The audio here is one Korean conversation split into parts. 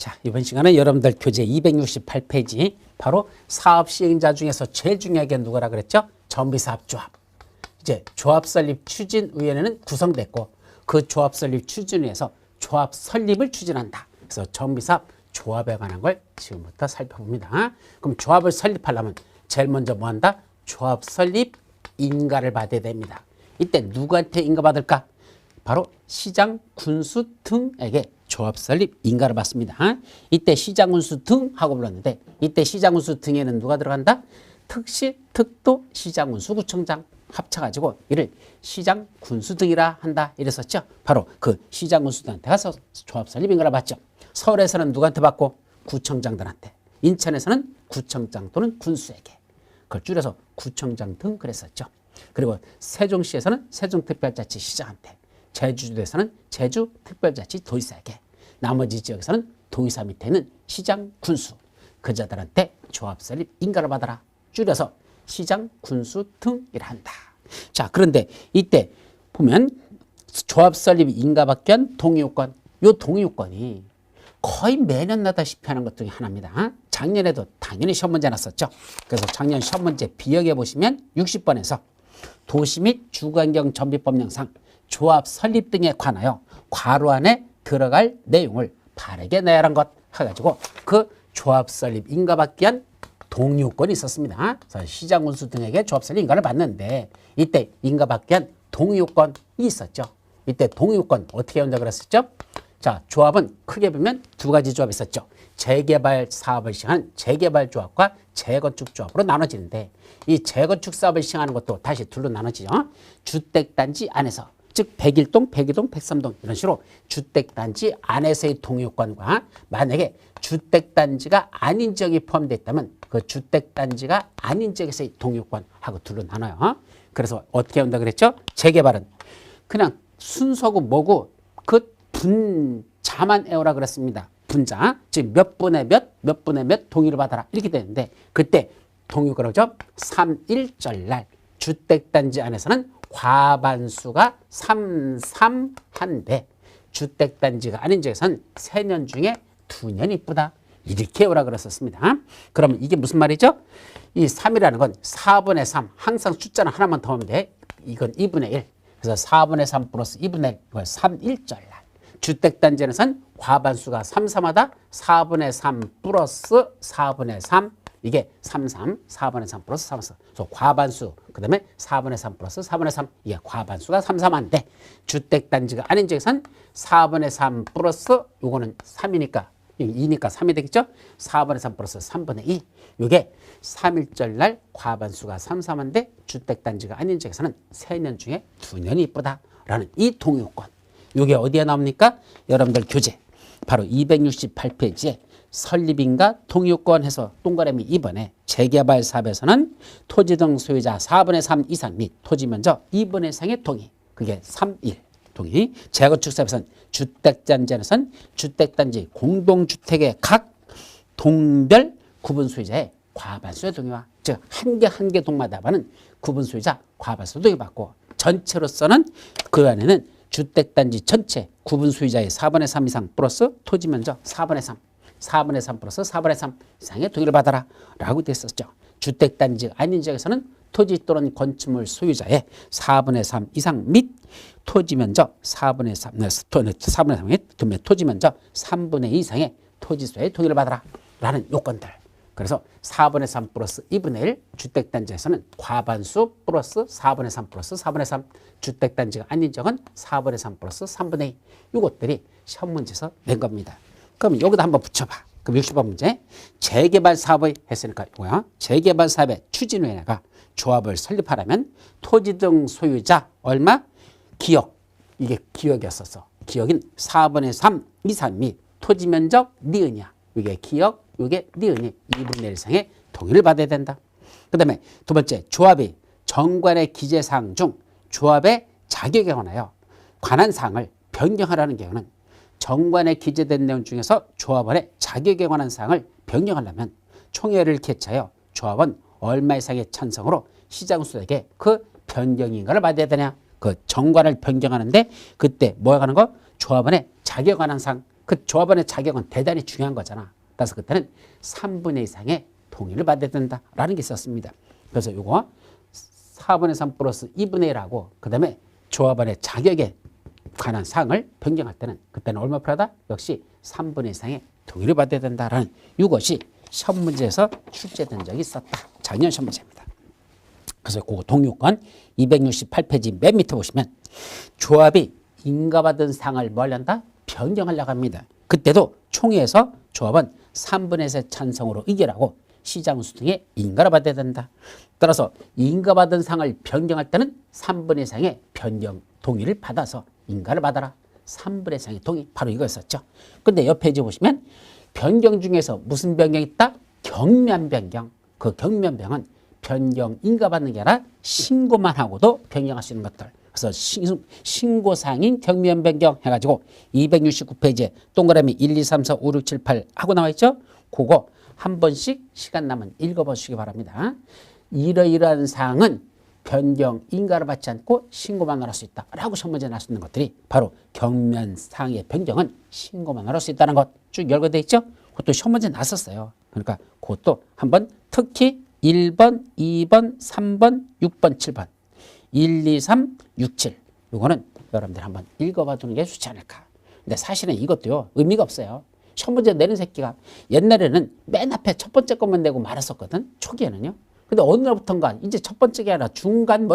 자, 이번 시간은 여러분들 교재 268페이지 바로 사업 시행자 중에서 제일 중요하게 누구라 그랬죠? 정비사업조합. 이제 조합 설립 추진위원회는 구성됐고 그 조합 설립 추진위에서 조합 설립을 추진한다. 그래서 정비사업 조합에 관한 걸 지금부터 살펴봅니다. 그럼 조합을 설립하려면 제일 먼저 뭐 한다? 조합 설립 인가를 받아야 됩니다. 이때 누구한테 인가 받을까? 바로 시장, 군수 등에게 조합 설립 인가를 받습니다. 이때 시장, 군수 등 하고 불렀는데 이때 시장, 군수 등에는 누가 들어간다? 특시, 특도, 시장, 군수, 구청장 합쳐가지고 이를 시장, 군수 등이라 한다 이랬었죠. 바로 그 시장, 군수 등한테 가서 조합 설립 인가를 받죠. 서울에서는 누구한테 받고? 구청장들한테. 인천에서는 구청장 또는 군수에게. 그걸 줄여서 구청장 등 그랬었죠. 그리고 세종시에서는 세종특별자치시장한테. 제주도에서는 제주특별자치도지사에게, 나머지 지역에서는 도의사 밑에 있는 시장, 군수, 그자들한테 조합 설립 인가를 받아라. 줄여서 시장, 군수 등이라 한다. 자, 그런데 이때 보면 조합 설립 인가 받기 위한 동의요건, 요 동의요건이 거의 매년 나다시피 하는 것 중에 하나입니다. 작년에도 당연히 시험 문제 났었죠. 그래서 작년 시험 문제 비역에 보시면 60번에서 도시 및 주거환경 전비법령상 조합 설립 등에 관하여 괄호 안에 들어갈 내용을 바르게 내라는 것 해가지고 그 조합 설립 인가받기 위한 동의요건이 있었습니다. 그래서 시장, 군수 등에게 조합 설립 인가를 받는데 이때 인가받기 위한 동의요건이 있었죠. 이때 동의요건 어떻게 한다고 그랬었죠? 자, 조합은 크게 보면 두 가지 조합이 있었죠. 재개발 사업을 시행하는 재개발조합과 재건축조합으로 나눠지는데 이 재건축 사업을 시행하는 것도 다시 둘로 나눠지죠. 주택단지 안에서, 즉 101동, 102동, 103동 이런 식으로 주택단지 안에서의 동의요건과 만약에 주택단지가 아닌 지역이 포함되어 있다면 그 주택단지가 아닌 지역에서의 동의요건하고 둘로 나눠요. 그래서 어떻게 한다 그랬죠? 재개발은 그냥 순서고 뭐고 그 분자만 외우라 그랬습니다. 분자, 즉 몇 분의 몇 분의 몇 동의를 받아라 이렇게 되는데 그때 동의요건이죠. 3.1절날 주택단지 안에서는 과반수가 3.3한데 주택단지가 아닌 지역에서는 3년 중에 2년이 이쁘다. 이렇게 외우라 그랬었습니다. 그러면 이게 무슨 말이죠? 이 3이라는 건 4분의 3, 항상 숫자는 하나만 더 하면 돼. 이건 2분의 1. 그래서 4분의 3 플러스 2분의 1, 이걸 3.1절날. 주택단지에서는 과반수가 3.3하다 4분의 3 플러스 4분의 3 이게 3.3, 4분의 3 플러스 3.3. 그래서 과반수, 그 다음에 4분의 3 플러스 4분의 3 이게 과반수가 3.3한데 주택단지가 아닌 지역에서는 4분의 3 플러스 요거는 3이니까 2니까 3이 되겠죠? 4분의 3 플러스 3분의 2 요게 3.1절날 과반수가 3.3한데 주택단지가 아닌 지역에서는 3년 중에 2년이 이쁘다라는 이 동의요건. 요게 어디에 나옵니까? 여러분들 교재 바로 268페이지에 설립인가 동의요건 해서 동그라미 2번에 재개발 사업에서는 토지 등 소유자 4분의 3 이상 및 토지 면적 2분의 1상의 동의, 그게 3.1 동의. 재건축 사업에서는 주택단지에서는 주택단지 공동주택의 각 동별 구분 소유자의 과반수의 동의와, 즉 한 개 동마다 받는 구분 소유자 과반수 동의받고 전체로서는 그 안에는 주택단지 전체 구분 소유자의 4분의 3 이상 플러스 토지 면적 4분의 3, 4분의 3 플러스 4분의 3 이상의 동의를 받아라 라고 됐었죠. 주택단지 아닌 지역에서는 토지 또는 건축물 소유자의 4분의 3 이상 및 토지 면적 4분의 3, 4분의 3의 토지 면적 3분의 2 이상의 토지소의 동의를 받아라 라는 요건들. 그래서 4분의 3 플러스 2분의 1 주택단지에서는 과반수 플러스 4분의 3 플러스 4분의 3 주택단지가 아닌 지역은 4분의 3 플러스 3분의 2 이것들이 시험 문제에서 낸 겁니다. 그럼 여기다 한번 붙여봐. 그럼 60번 문제 재개발 사업을 했으니까 이거야. 재개발 사업의 추진위원회가 조합을 설립하려면 토지 등 소유자 얼마? 기역. 이게 기역이었었어. 기역인 4분의 3 이상 및 토지 면적 니은이야. 이게 기역, 이게 니은이 2분의 1 이상의 동의를 받아야 된다. 그 다음에 두 번째, 조합이 정관의 기재사항 중 조합의 자격에 관한 사항을 변경하라는 경우는 정관에 기재된 내용 중에서 조합원의 자격에 관한 사항을 변경하려면 총회를 개최하여 조합원 얼마 이상의 찬성으로 시장수에게 그 변경 인가를 받아야 되냐. 그 정관을 변경하는데 그때 뭐 하는 거? 조합원의 자격에 관한 사항 그 조합원의 자격은 대단히 중요한 거잖아. 그래서 그때는 3분의 이상의 동의를 받아야 된다라는 게 있었습니다. 그래서 요거 4분의 3 플러스 2분의 1하고 그 다음에 조합원의 자격에 관한 사항을 변경할 때는 그때는 얼마 필요하다? 역시 3분의 이상의 동의를 받아야 된다라는 이것이 시험 문제에서 출제된 적이 있었다. 작년 시험 문제입니다. 그래서 그 동요권 268페이지 맨 밑에 보시면 조합이 인가받은 사항을 뭐 하려한다? 변경하려고 합니다. 그때도 총회에서 조합은 3분의 3 찬성으로 의결하고 시장수 등의 인가를 받아야 된다. 따라서 인가받은 사항을 변경할 때는 3분의 3의 변경 동의를 받아서 인가를 받아라. 3분의 3의 동의 바로 이거였었죠. 근데 옆 페이지 보시면 변경 중에서 무슨 변경이 있다? 경면 변경. 그 경면 변경은 변경 인가받는 게 아니라 신고만 하고도 변경할 수 있는 것들. 그래서 신고사항인 경면 변경 해가지고 269페이지에 동그라미 1, 2, 3, 4, 5, 6, 7, 8 하고 나와 있죠? 그거 한 번씩 시간 나면 읽어보시기 바랍니다. 이러이러한 사항은 변경 인가를 받지 않고 신고만 할 수 있다 라고 시험문제에 나올 수 있는 것들이 바로 경면사항의 변경은 신고만 할 수 있다는 것 쭉 열거되어 있죠. 그것도 시험문제에 나왔었어요. 그러니까 그것도 한번 특히 1번, 2번, 3번, 6번, 7번 1, 2, 3, 6, 7 이거는 여러분들 한번 읽어봐 두는 게 좋지 않을까. 근데 사실은 이것도요 의미가 없어요. 시험 문제 내는 새끼가 옛날에는 맨 앞에 첫 번째 것만 내고 말았었거든. 초기에는요. 근데 어느 날부턴가 이제 첫 번째가 아니라 중간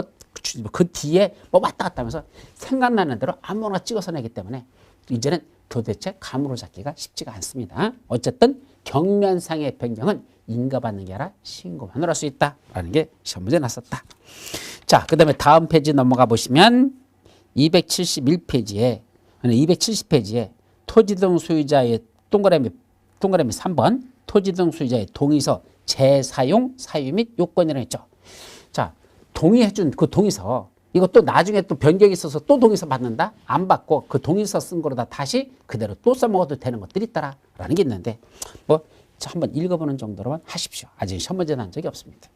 그 뒤에 뭐 왔다 갔다 하면서 생각나는 대로 아무거나 찍어서 내기 때문에 이제는 도대체 감으로 잡기가 쉽지가 않습니다. 어쨌든 경면상의 변경은 인가받는 게 아니라 신고만으로 할 수 있다라는 게 시험 문제에 났었다. 자, 그 다음에 다음 페이지 넘어가 보시면 271페이지에 270페이지에 토지등 소유자의 동그라미 3번 토지등 소유자의 동의서 재사용 사유 및 요건이라고 했죠. 자, 동의해준 그 동의서 이것도 나중에 또 변경이 있어서 또 동의서 받는다? 안 받고 그 동의서 쓴 거로다 다시 그대로 또 써먹어도 되는 것들이 있다라는 게 있는데 뭐 한번 읽어보는 정도로만 하십시오. 아직 시험 문제 난 적이 없습니다.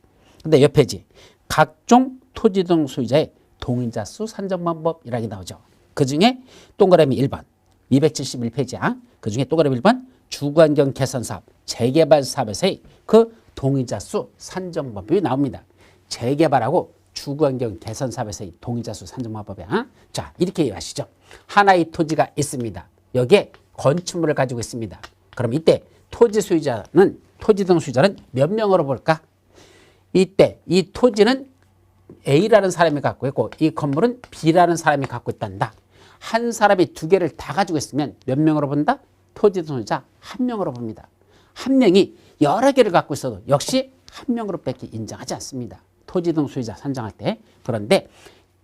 근데 옆 페이지 각종 토지 등 소유자의 동의자 수 산정 방법이라고 나오죠. 그 중에 동그라미 1번 271페이지야. 그 중에 동그라미 1번 주거환경 개선 사업, 재개발 사업에서의 그 동의자 수 산정 방법이 나옵니다. 재개발하고 주거환경 개선 사업에서의 동의자 수 산정 방법이야. 자, 이렇게 이해하시죠. 하나의 토지가 있습니다. 여기에 건축물을 가지고 있습니다. 그럼 이때 토지 등 소유자는 몇 명으로 볼까? 이때 이 토지는 A라는 사람이 갖고 있고 이 건물은 B라는 사람이 갖고 있단다. 한 사람이 두 개를 다 가지고 있으면 몇 명으로 본다? 토지 등 소유자 한 명으로 봅니다. 한 명이 여러 개를 갖고 있어도 역시 한 명으로 밖에 인정하지 않습니다. 토지 등 소유자 산정할 때. 그런데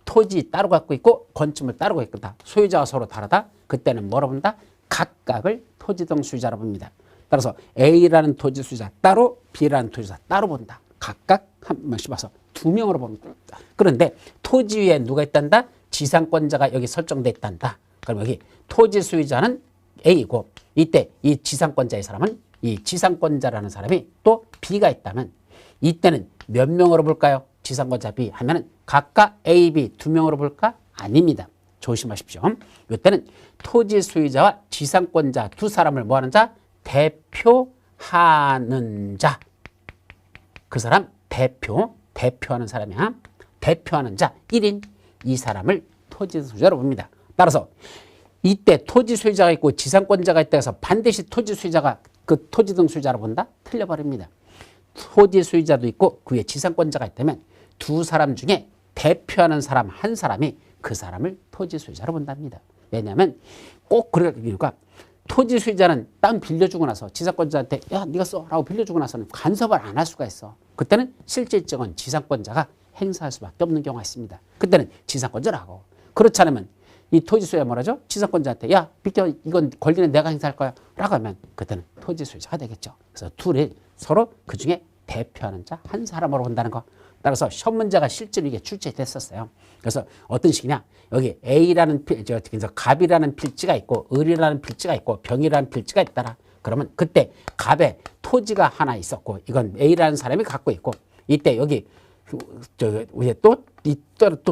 토지 따로 갖고 있고 건축물 따로 갖고 있다. 소유자가 서로 다르다. 그때는 뭐로 본다? 각각을 토지 등 소유자로 봅니다. 따라서 A라는 토지 소유자 따로 B라는 토지 소유자 따로 본다. 각각 한 명씩 봐서 두 명으로 봅니다. 그런데 토지 위에 누가 있단다? 지상권자가 여기 설정돼 있단다. 그럼 여기 토지 소유자는 A고 이때 이 지상권자의 사람은 이 지상권자라는 사람이 또 B가 있다면 이때는 몇 명으로 볼까요? 지상권자 B 하면은 각각 A, B 두 명으로 볼까? 아닙니다. 조심하십시오. 이때는 토지 소유자와 지상권자 두 사람을 뭐하는 자? 대표하는 자. 그 사람 대표하는 사람이야. 대표하는 자 1인 이 사람을 토지 소유자로 봅니다. 따라서 이때 토지 소유자가 있고 지상권자가 있다 해서 반드시 토지 소유자가 그 토지 등 소유자로 본다? 틀려버립니다. 토지 소유자도 있고 그 위에 지상권자가 있다면 두 사람 중에 대표하는 사람 한 사람이 그 사람을 토지 소유자로 본답니다. 왜냐하면 꼭 그럴 이유가 토지 소유자는 땅 빌려주고 나서 지상권자한테 야 네가 써 라고 빌려주고 나서는 간섭을 안 할 수가 있어. 그때는 실제 일정은 지상권자가 행사할 수밖에 없는 경우가 있습니다. 그때는 지상권자라고. 그렇지 않으면 이 토지 소유자 뭐라죠? 지상권자한테 야 비켜 이건 권리는 내가 행사할 거야 라고 하면 그때는 토지 소유자가 되겠죠. 그래서 둘이 서로 그중에 대표하는 자 한 사람으로 본다는 거. 따라서 시험 문제가 실제로 이게 출제됐었어요. 그래서 어떤 식이냐? 여기 A라는 그래서 갑이라는 필지가 있고 을이라는 필지가 있고 병이라는 필지가 있더라. 그러면 그때 갑에 토지가 하나 있었고 이건 A라는 사람이 갖고 있고 이때 여기 위에 또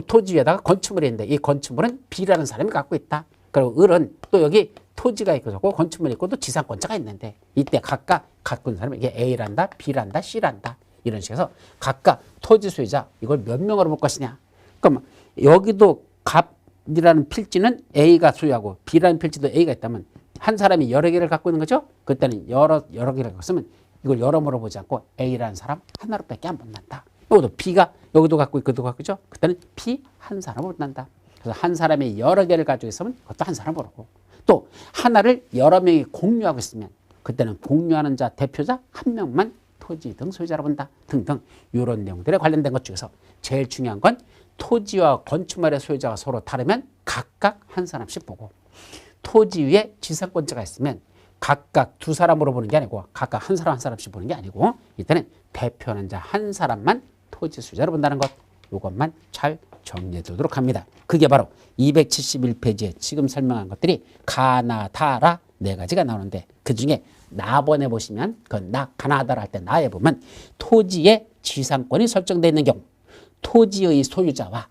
토지 위에다가 건축물이 있는데 이 건축물은 B라는 사람이 갖고 있다. 그리고 을은 또 여기 토지가 있고 건축물이 있고 또 지상권자가 있는데 이때 각각 갖고 있는 사람이 이게 A란다, B란다, C란다 이런 식으로 해서 각각 토지 소유자 이걸 몇 명으로 볼 것이냐. 그럼 여기도 갑이라는 필지는 A가 소유하고 B라는 필지도 A가 있다면 한 사람이 여러 개를 갖고 있는 거죠. 그때는 여러 개를 갖고 있으면 이걸 여러모로 보지 않고 A라는 사람 하나로밖에 안 본단다. 여기도 B가 여기도 갖고 있고 그것도 갖고 있죠. 그때는 B 한 사람으로 본단다. 그래서 한 사람이 여러 개를 가지고 있으면 그것도 한 사람으로 보고 또 하나를 여러 명이 공유하고 있으면 그때는 공유하는 자 대표자 한 명만 토지 등 소유자로 본다 등등 이런 내용들에 관련된 것 중에서 제일 중요한 건 토지와 건축물의 소유자가 서로 다르면 각각 한 사람씩 보고 토지 위에 지상권자가 있으면 각각 두 사람으로 보는 게 아니고 각각 한 사람 한 사람씩 보는 게 아니고 이때는 대표하는 자 한 사람만 토지 소유자로 본다는 것 이것만 잘 정리해 두도록 합니다. 그게 바로 271페이지에 지금 설명한 것들이 가나 다라 네 가지가 나오는데 그중에 나번에 보시면 그 가나다라 할 때 나에 보면 토지의 지상권이 설정되어 있는 경우 토지의 소유자와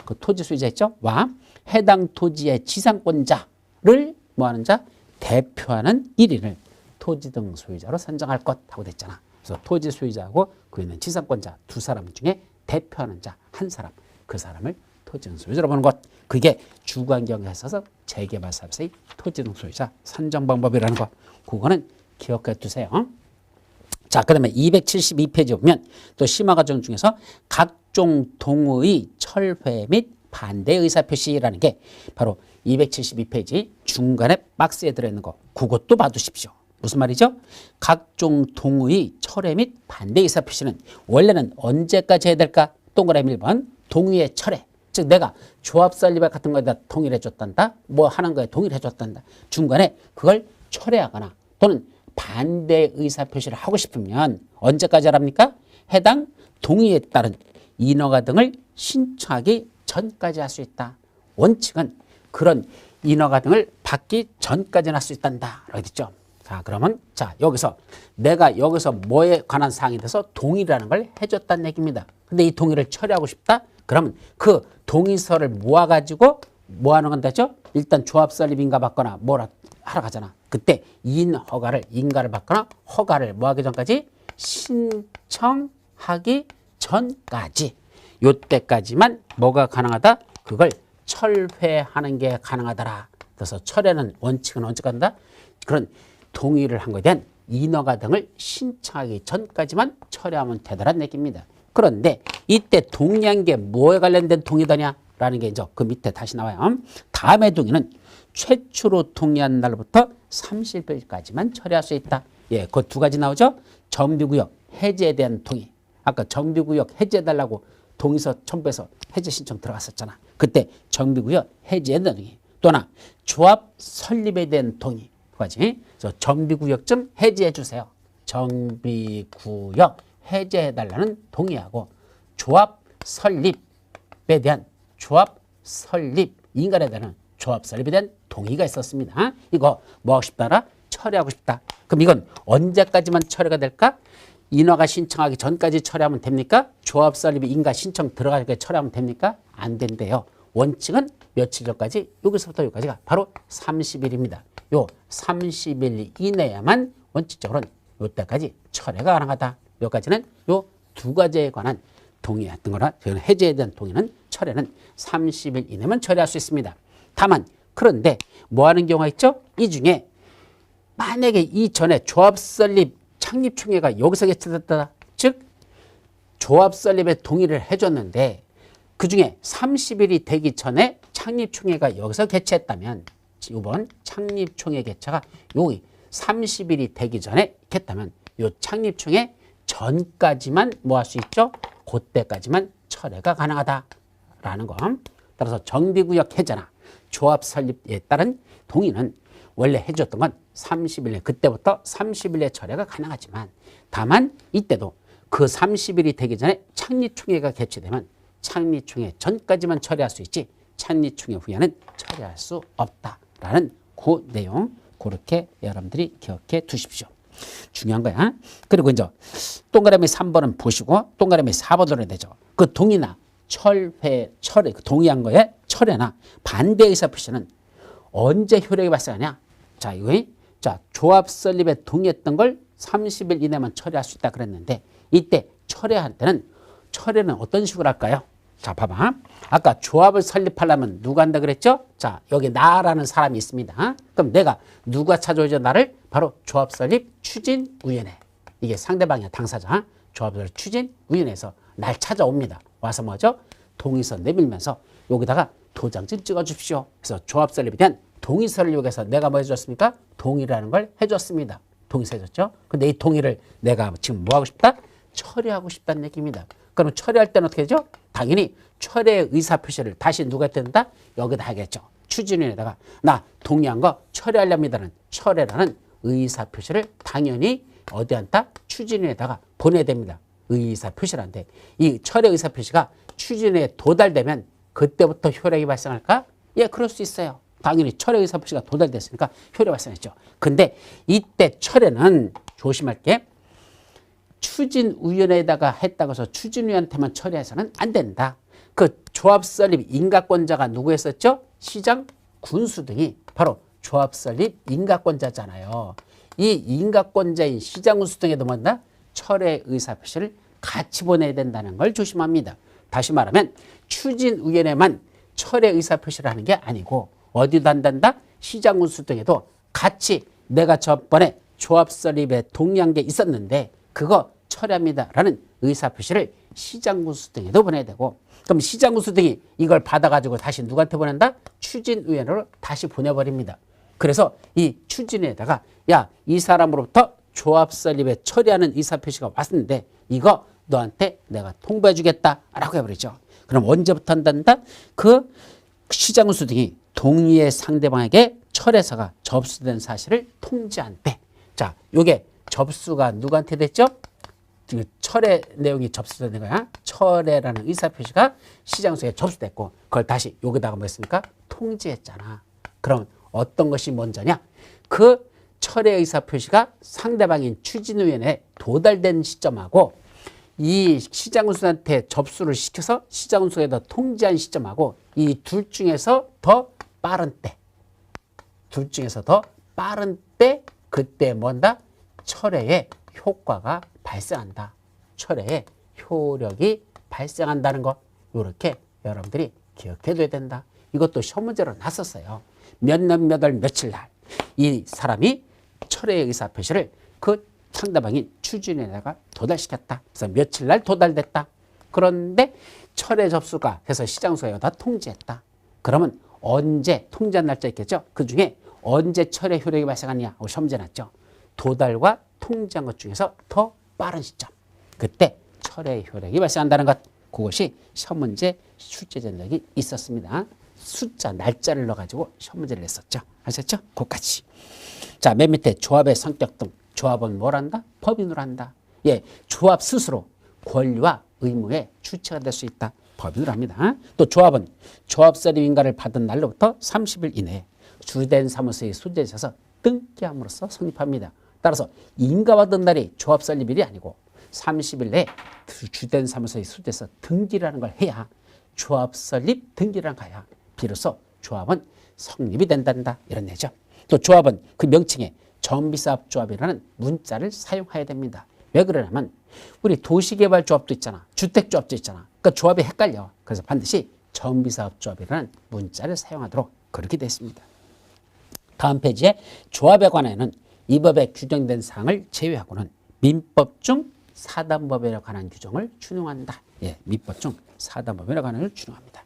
그 토지 소유자 있죠? 와 해당 토지의 지상권자를 뭐하는 자? 대표하는 1인을 토지 등 소유자로 선정할 것 하고 됐잖아. 그래서 토지 소유자하고 그 있는 지상권자 두 사람 중에 대표하는 자 한 사람 그 사람을 토지 등 소유자로 보는 것 그게 주관경에 있어서 재개발 사업의 토지 등 소유자 선정 방법이라는 거 그거는 기억해 두세요. 자, 그 다음에 272페이지 보면 또 심화과정 중에서 각종 동의 철회 및 반대 의사표시라는 게 바로 272페이지 중간에 박스에 들어있는 거 그것도 봐두십시오. 무슨 말이죠? 각종 동의 철회 및 반대 의사표시는 원래는 언제까지 해야 될까? 동그라미 1번 동의의 철회 즉 내가 조합 설립 같은 거에다 동의를 해줬단다 뭐 하는 거에 동의를 해줬단다 중간에 그걸 철회하거나 또는 반대 의사표시를 하고 싶으면 언제까지 하랍니까? 해당 동의에 따른 인허가 등을 신청하기 전까지 할 수 있다. 원칙은 그런 인허가 등을 받기 전까지는 할 수 있단다. 라고 됐죠. 자, 그러면 자 여기서 내가 여기서 뭐에 관한 사항이 돼서 동의라는 걸 해줬다는 얘기입니다. 근데 이 동의를 처리하고 싶다? 그러면 그 동의서를 모아가지고 뭐 하는 건데죠? 일단 조합 설립인가 받거나 뭐라 하러 가잖아. 그때 인가를 받거나 허가를 뭐 하기 전까지 신청하기 전까지 요때까지만 뭐가 가능하다? 그걸 철회하는 게 가능하더라. 그래서 철회는 원칙은 언제까지 한다? 그런 동의를 한 거에 대한 인허가 등을 신청하기 전까지만 철회하면 되더라는 얘기입니다. 그런데 이때 동의한 게 뭐에 관련된 동의더냐라는 게 이제 그 밑에 다시 나와요. 다음의 동의는 최초로 동의한 날부터 30일까지만 처리할 수 있다. 예, 그 두 가지 나오죠. 정비구역 해제에 대한 동의. 아까 정비구역 해제해달라고 동의서 첨부해서 해제 신청 들어갔었잖아. 그때 정비구역 해제에 대한 동의. 또나 조합 설립에 대한 동의. 두 가지. 그래서 정비구역 좀 해제해 주세요. 정비구역 해제해달라는 동의하고 조합 설립에 대한 조합 설립 인간에 대한 조합 설립에 대한 동의가 있었습니다. 이거 뭐 하고 싶다라? 처리하고 싶다. 그럼 이건 언제까지만 처리가 될까? 인허가 신청하기 전까지 처리하면 됩니까? 조합 설립 인가 신청 들어갈 때 처리하면 됩니까? 안 된대요. 원칙은 며칠 전까지 여기서부터 여기까지가 바로 30일입니다. 요 30일 이내야만 원칙적으로는 요때까지 처리가 가능하다. 여기까지는 요 두 가지에 관한 동의 같은 거나 해제에 대한 동의는 철회는 30일 이내면 처리할 수 있습니다. 다만 그런데 뭐 하는 경우가 있죠? 이 중에 만약에 이전에 조합 설립 창립총회가 여기서 개최됐다. 즉 조합 설립에 동의를 해줬는데 그중에 30일이 되기 전에 창립총회가 여기서 개최했다면 이번 창립총회 개최가 여기 30일이 되기 전에 했다면 이 창립총회 전까지만 뭐 할 수 있죠? 그때까지만 철회가 가능하다라는 거. 따라서 정비구역 해제나 조합 설립에 따른 동의는 원래 해줬던 건 30일 그때부터 30일에 철회가 가능하지만 다만 이때도 그 30일이 되기 전에 창립총회가 개최되면 창립총회 전까지만 처리할 수 있지 창립총회 후에는 처리할 수 없다라는 그 내용 그렇게 여러분들이 기억해 두십시오. 중요한 거야. 그리고 이제 동그라미 3번은 보시고 동그라미 4번으로 되죠. 그 동의나 철회, 동의한 거에 철회나 반대 의사 표시는 언제 효력이 발생하냐? 자, 이거 자, 조합 설립에 동의했던 걸 30일 이내만 철회할 수 있다 그랬는데 이때 철회할 때는 철회는 어떤 식으로 할까요? 자, 봐봐. 아까 조합을 설립하려면 누가 한다 그랬죠? 자, 여기 나라는 사람이 있습니다. 그럼 내가 누가 찾아오죠? 나를? 바로 조합 설립 추진위원회. 이게 상대방이야, 당사자. 조합 설립 추진위원회에서 날 찾아옵니다. 와서 뭐죠? 동의서 내밀면서 여기다가 도장 좀 찍어주십시오. 그래서 조합 설립에 대한 동의서를 요구해서 내가 뭐 해줬습니까? 동의라는 걸 해줬습니다. 동의서 해줬죠? 근데 이 동의를 내가 지금 뭐 하고 싶다? 철회하고 싶다는 얘기입니다. 그럼 철회할 때는 어떻게 되죠? 당연히 철회 의사표시를 다시 누가 해야 된다? 여기다 하겠죠. 추진위에다가 나 동의한 거 철회하렵니다는 철회라는 의사표시를 당연히 어디 한다? 추진위에다가 보내야 됩니다. 의사표시란데 이 철회 의사표시가 추진위에 도달되면 그때부터 효력이 발생할까? 예, 그럴 수 있어요. 당연히 철회 의사표시가 도달됐으니까 효력 발생했죠. 근데 이때 철회는 조심할 게 추진위원회에다가 했다고 해서 추진위원한테만 철회해서는 안 된다. 그 조합 설립 인가권자가 누구였었죠? 시장, 군수 등이 바로 조합 설립 인가권자잖아요. 이 인가권자인 시장, 군수 등에도 뭔다? 철회 의사표시를 같이 보내야 된다는 걸 조심합니다. 다시 말하면 추진위원회만 철회 의사표시를 하는 게 아니고 어디도 한단다? 시장, 군수 등에도 같이 내가 저번에 조합 설립에 동의한 게 있었는데 그거 철회합니다 라는 의사표시를 시장, 군수 등에도 보내야 되고 그럼 시장, 군수 등이 이걸 받아가지고 다시 누구한테 보낸다? 추진위원회로 다시 보내버립니다. 그래서 이 추진위에다가 야, 이 사람으로부터 조합 설립에 처리하는 의사표시가 왔는데 이거 너한테 내가 통보해 주겠다 라고 해버리죠. 그럼 언제부터 한단다? 그 시장, 군수 등이 동의의 상대방에게 철회서가 접수된 사실을 통지한 때. 자, 요게 접수가 누구한테 됐죠? 철회 내용이 접수된 거야. 철회라는 의사표시가 시장소에 접수됐고 그걸 다시 여기다가 뭐 했습니까? 통지했잖아. 그럼 어떤 것이 먼저냐? 그 철회 의사표시가 상대방인 추진위원회에 도달된 시점하고 이 시장군수한테 접수를 시켜서 시장군수에다 통지한 시점하고 이 둘 중에서 더 빠른 때. 둘 중에서 더 빠른 때 그때 뭔다? 철회의 효과가 발생한다. 철회의 효력이 발생한다는 거 이렇게 여러분들이 기억해둬야 된다. 이것도 시험 문제로 났었어요. 몇 년 몇 월 며칠 날 이 사람이 철회의 의사표시를 그 상대방인 추진위에다가 도달시켰다. 그래서 며칠 날 도달됐다. 그런데 철회 접수가 해서 시장소에다 통지했다. 그러면 언제 통지한 날짜 있겠죠? 그 중에 언제 철회 효력이 발생하느냐 하고 시험 문제 났죠. 도달과 통지한 것 중에서 더 빠른 시점. 그때 철회 효력이 발생한다는 것. 그것이 시험 문제 출제 전적이 있었습니다. 숫자, 날짜를 넣어가지고 시험 문제를 냈었죠. 아셨죠? 그것까지. 자, 맨 밑에 조합의 성격 등. 조합은 뭘 한다? 법인으로 한다. 예, 조합 스스로 권리와 의무에 주체가 될 수 있다. 법인으로 합니다. 또 조합은 조합 설립 인가를 받은 날로부터 30일 이내에 주된 사무소에 소재해서 등기함으로써 성립합니다. 따라서 인가받은 날이 조합 설립일이 아니고 30일 내에 주된 사무소에 소재해서 등기라는 걸 해야 조합 설립 등기라는 가야 비로소 조합은 성립이 된단다. 이런 내죠. 또 조합은 그 명칭에 정비사업조합이라는 문자를 사용해야 됩니다. 왜 그러냐면 우리 도시개발조합도 있잖아. 주택조합도 있잖아. 그러니까 조합이 헷갈려. 그래서 반드시 정비사업조합이라는 문자를 사용하도록 그렇게 되어 있습니다. 다음 페이지에 조합에 관해는 이 법에 규정된 사항을 제외하고는 민법 중 사단법에 관한 규정을 준용한다. 예, 민법 중 사단법에 관한 걸 준용합니다.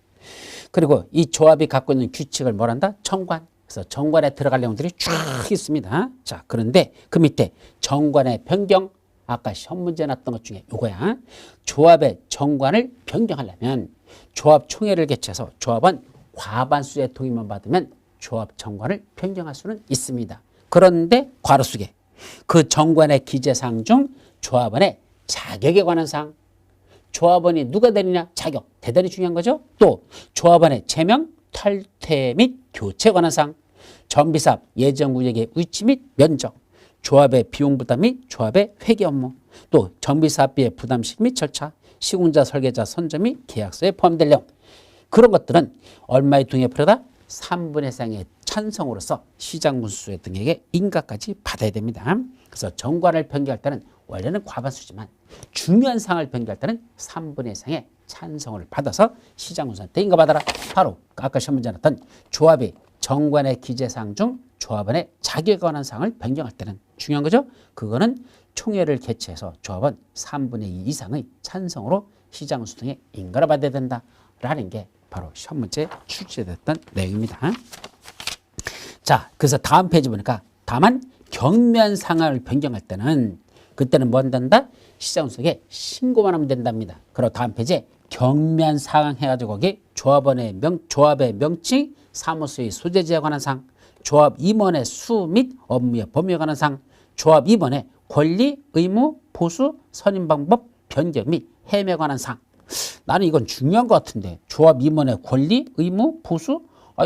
그리고 이 조합이 갖고 있는 규칙을 뭘 한다? 정관. 그래서 정관에 들어갈 내용들이 쭉 있습니다. 자, 그런데 그 밑에 정관의 변경, 아까 시험 문제 났던 것 중에 요거야. 조합의 정관을 변경하려면 조합 총회를 개최해서 조합은 과반수의 동의만 받으면 조합 정관을 변경할 수는 있습니다. 그런데 괄호 속에 그 정관의 기재사항 중 조합원의 자격에 관한 사항, 조합원이 누가 되느냐 자격, 대단히 중요한 거죠. 또 조합원의 제명, 탈퇴 및 교체에 관한 사항, 정비사업 예정구역의 위치 및 면적, 조합의 비용 부담 및 조합의 회계 업무, 또 정비사업비의 부담식 및 절차, 시공자 설계자 선정 및 계약서에 포함될 내용, 그런 것들은 얼마의 동의에 필요하다? 3분의 3의 찬성으로서 시장 문수수 등에게 인가까지 받아야 됩니다. 그래서 정관을 변경할 때는 원래는 과반수지만 중요한 사항을 변경할 때는 3분의 2상의 찬성을 받아서 시장 문수한테 인가받아라. 바로 아까 시험 문제 나왔던 조합이 정관의 기재사항 중 조합원의 자격에 관한 사항을 변경할 때는 중요한 거죠. 그거는 총회를 개최해서 조합원 3분의 2 이상의 찬성으로 시장 문수 등에 인가를 받아야 된다라는 게 바로 시험 문제에 출제됐던 내용입니다. 자, 그래서 다음 페이지 보니까 다만 경미한 상황을 변경할 때는 그때는 뭐 한단다? 시장 문수에 신고만 하면 된답니다. 그리고 다음 페이지에 경미한 상황 해가지고 거기 조합의 명칭, 사무소의 소재지에 관한 사항, 조합 임원의 수 및 업무의 범위에 관한 사항, 조합 임원의 권리, 의무, 보수, 선임 방법, 변경 및 해임에 관한 사항. 나는 이건 중요한 것 같은데 조합 임원의 권리, 의무, 보수,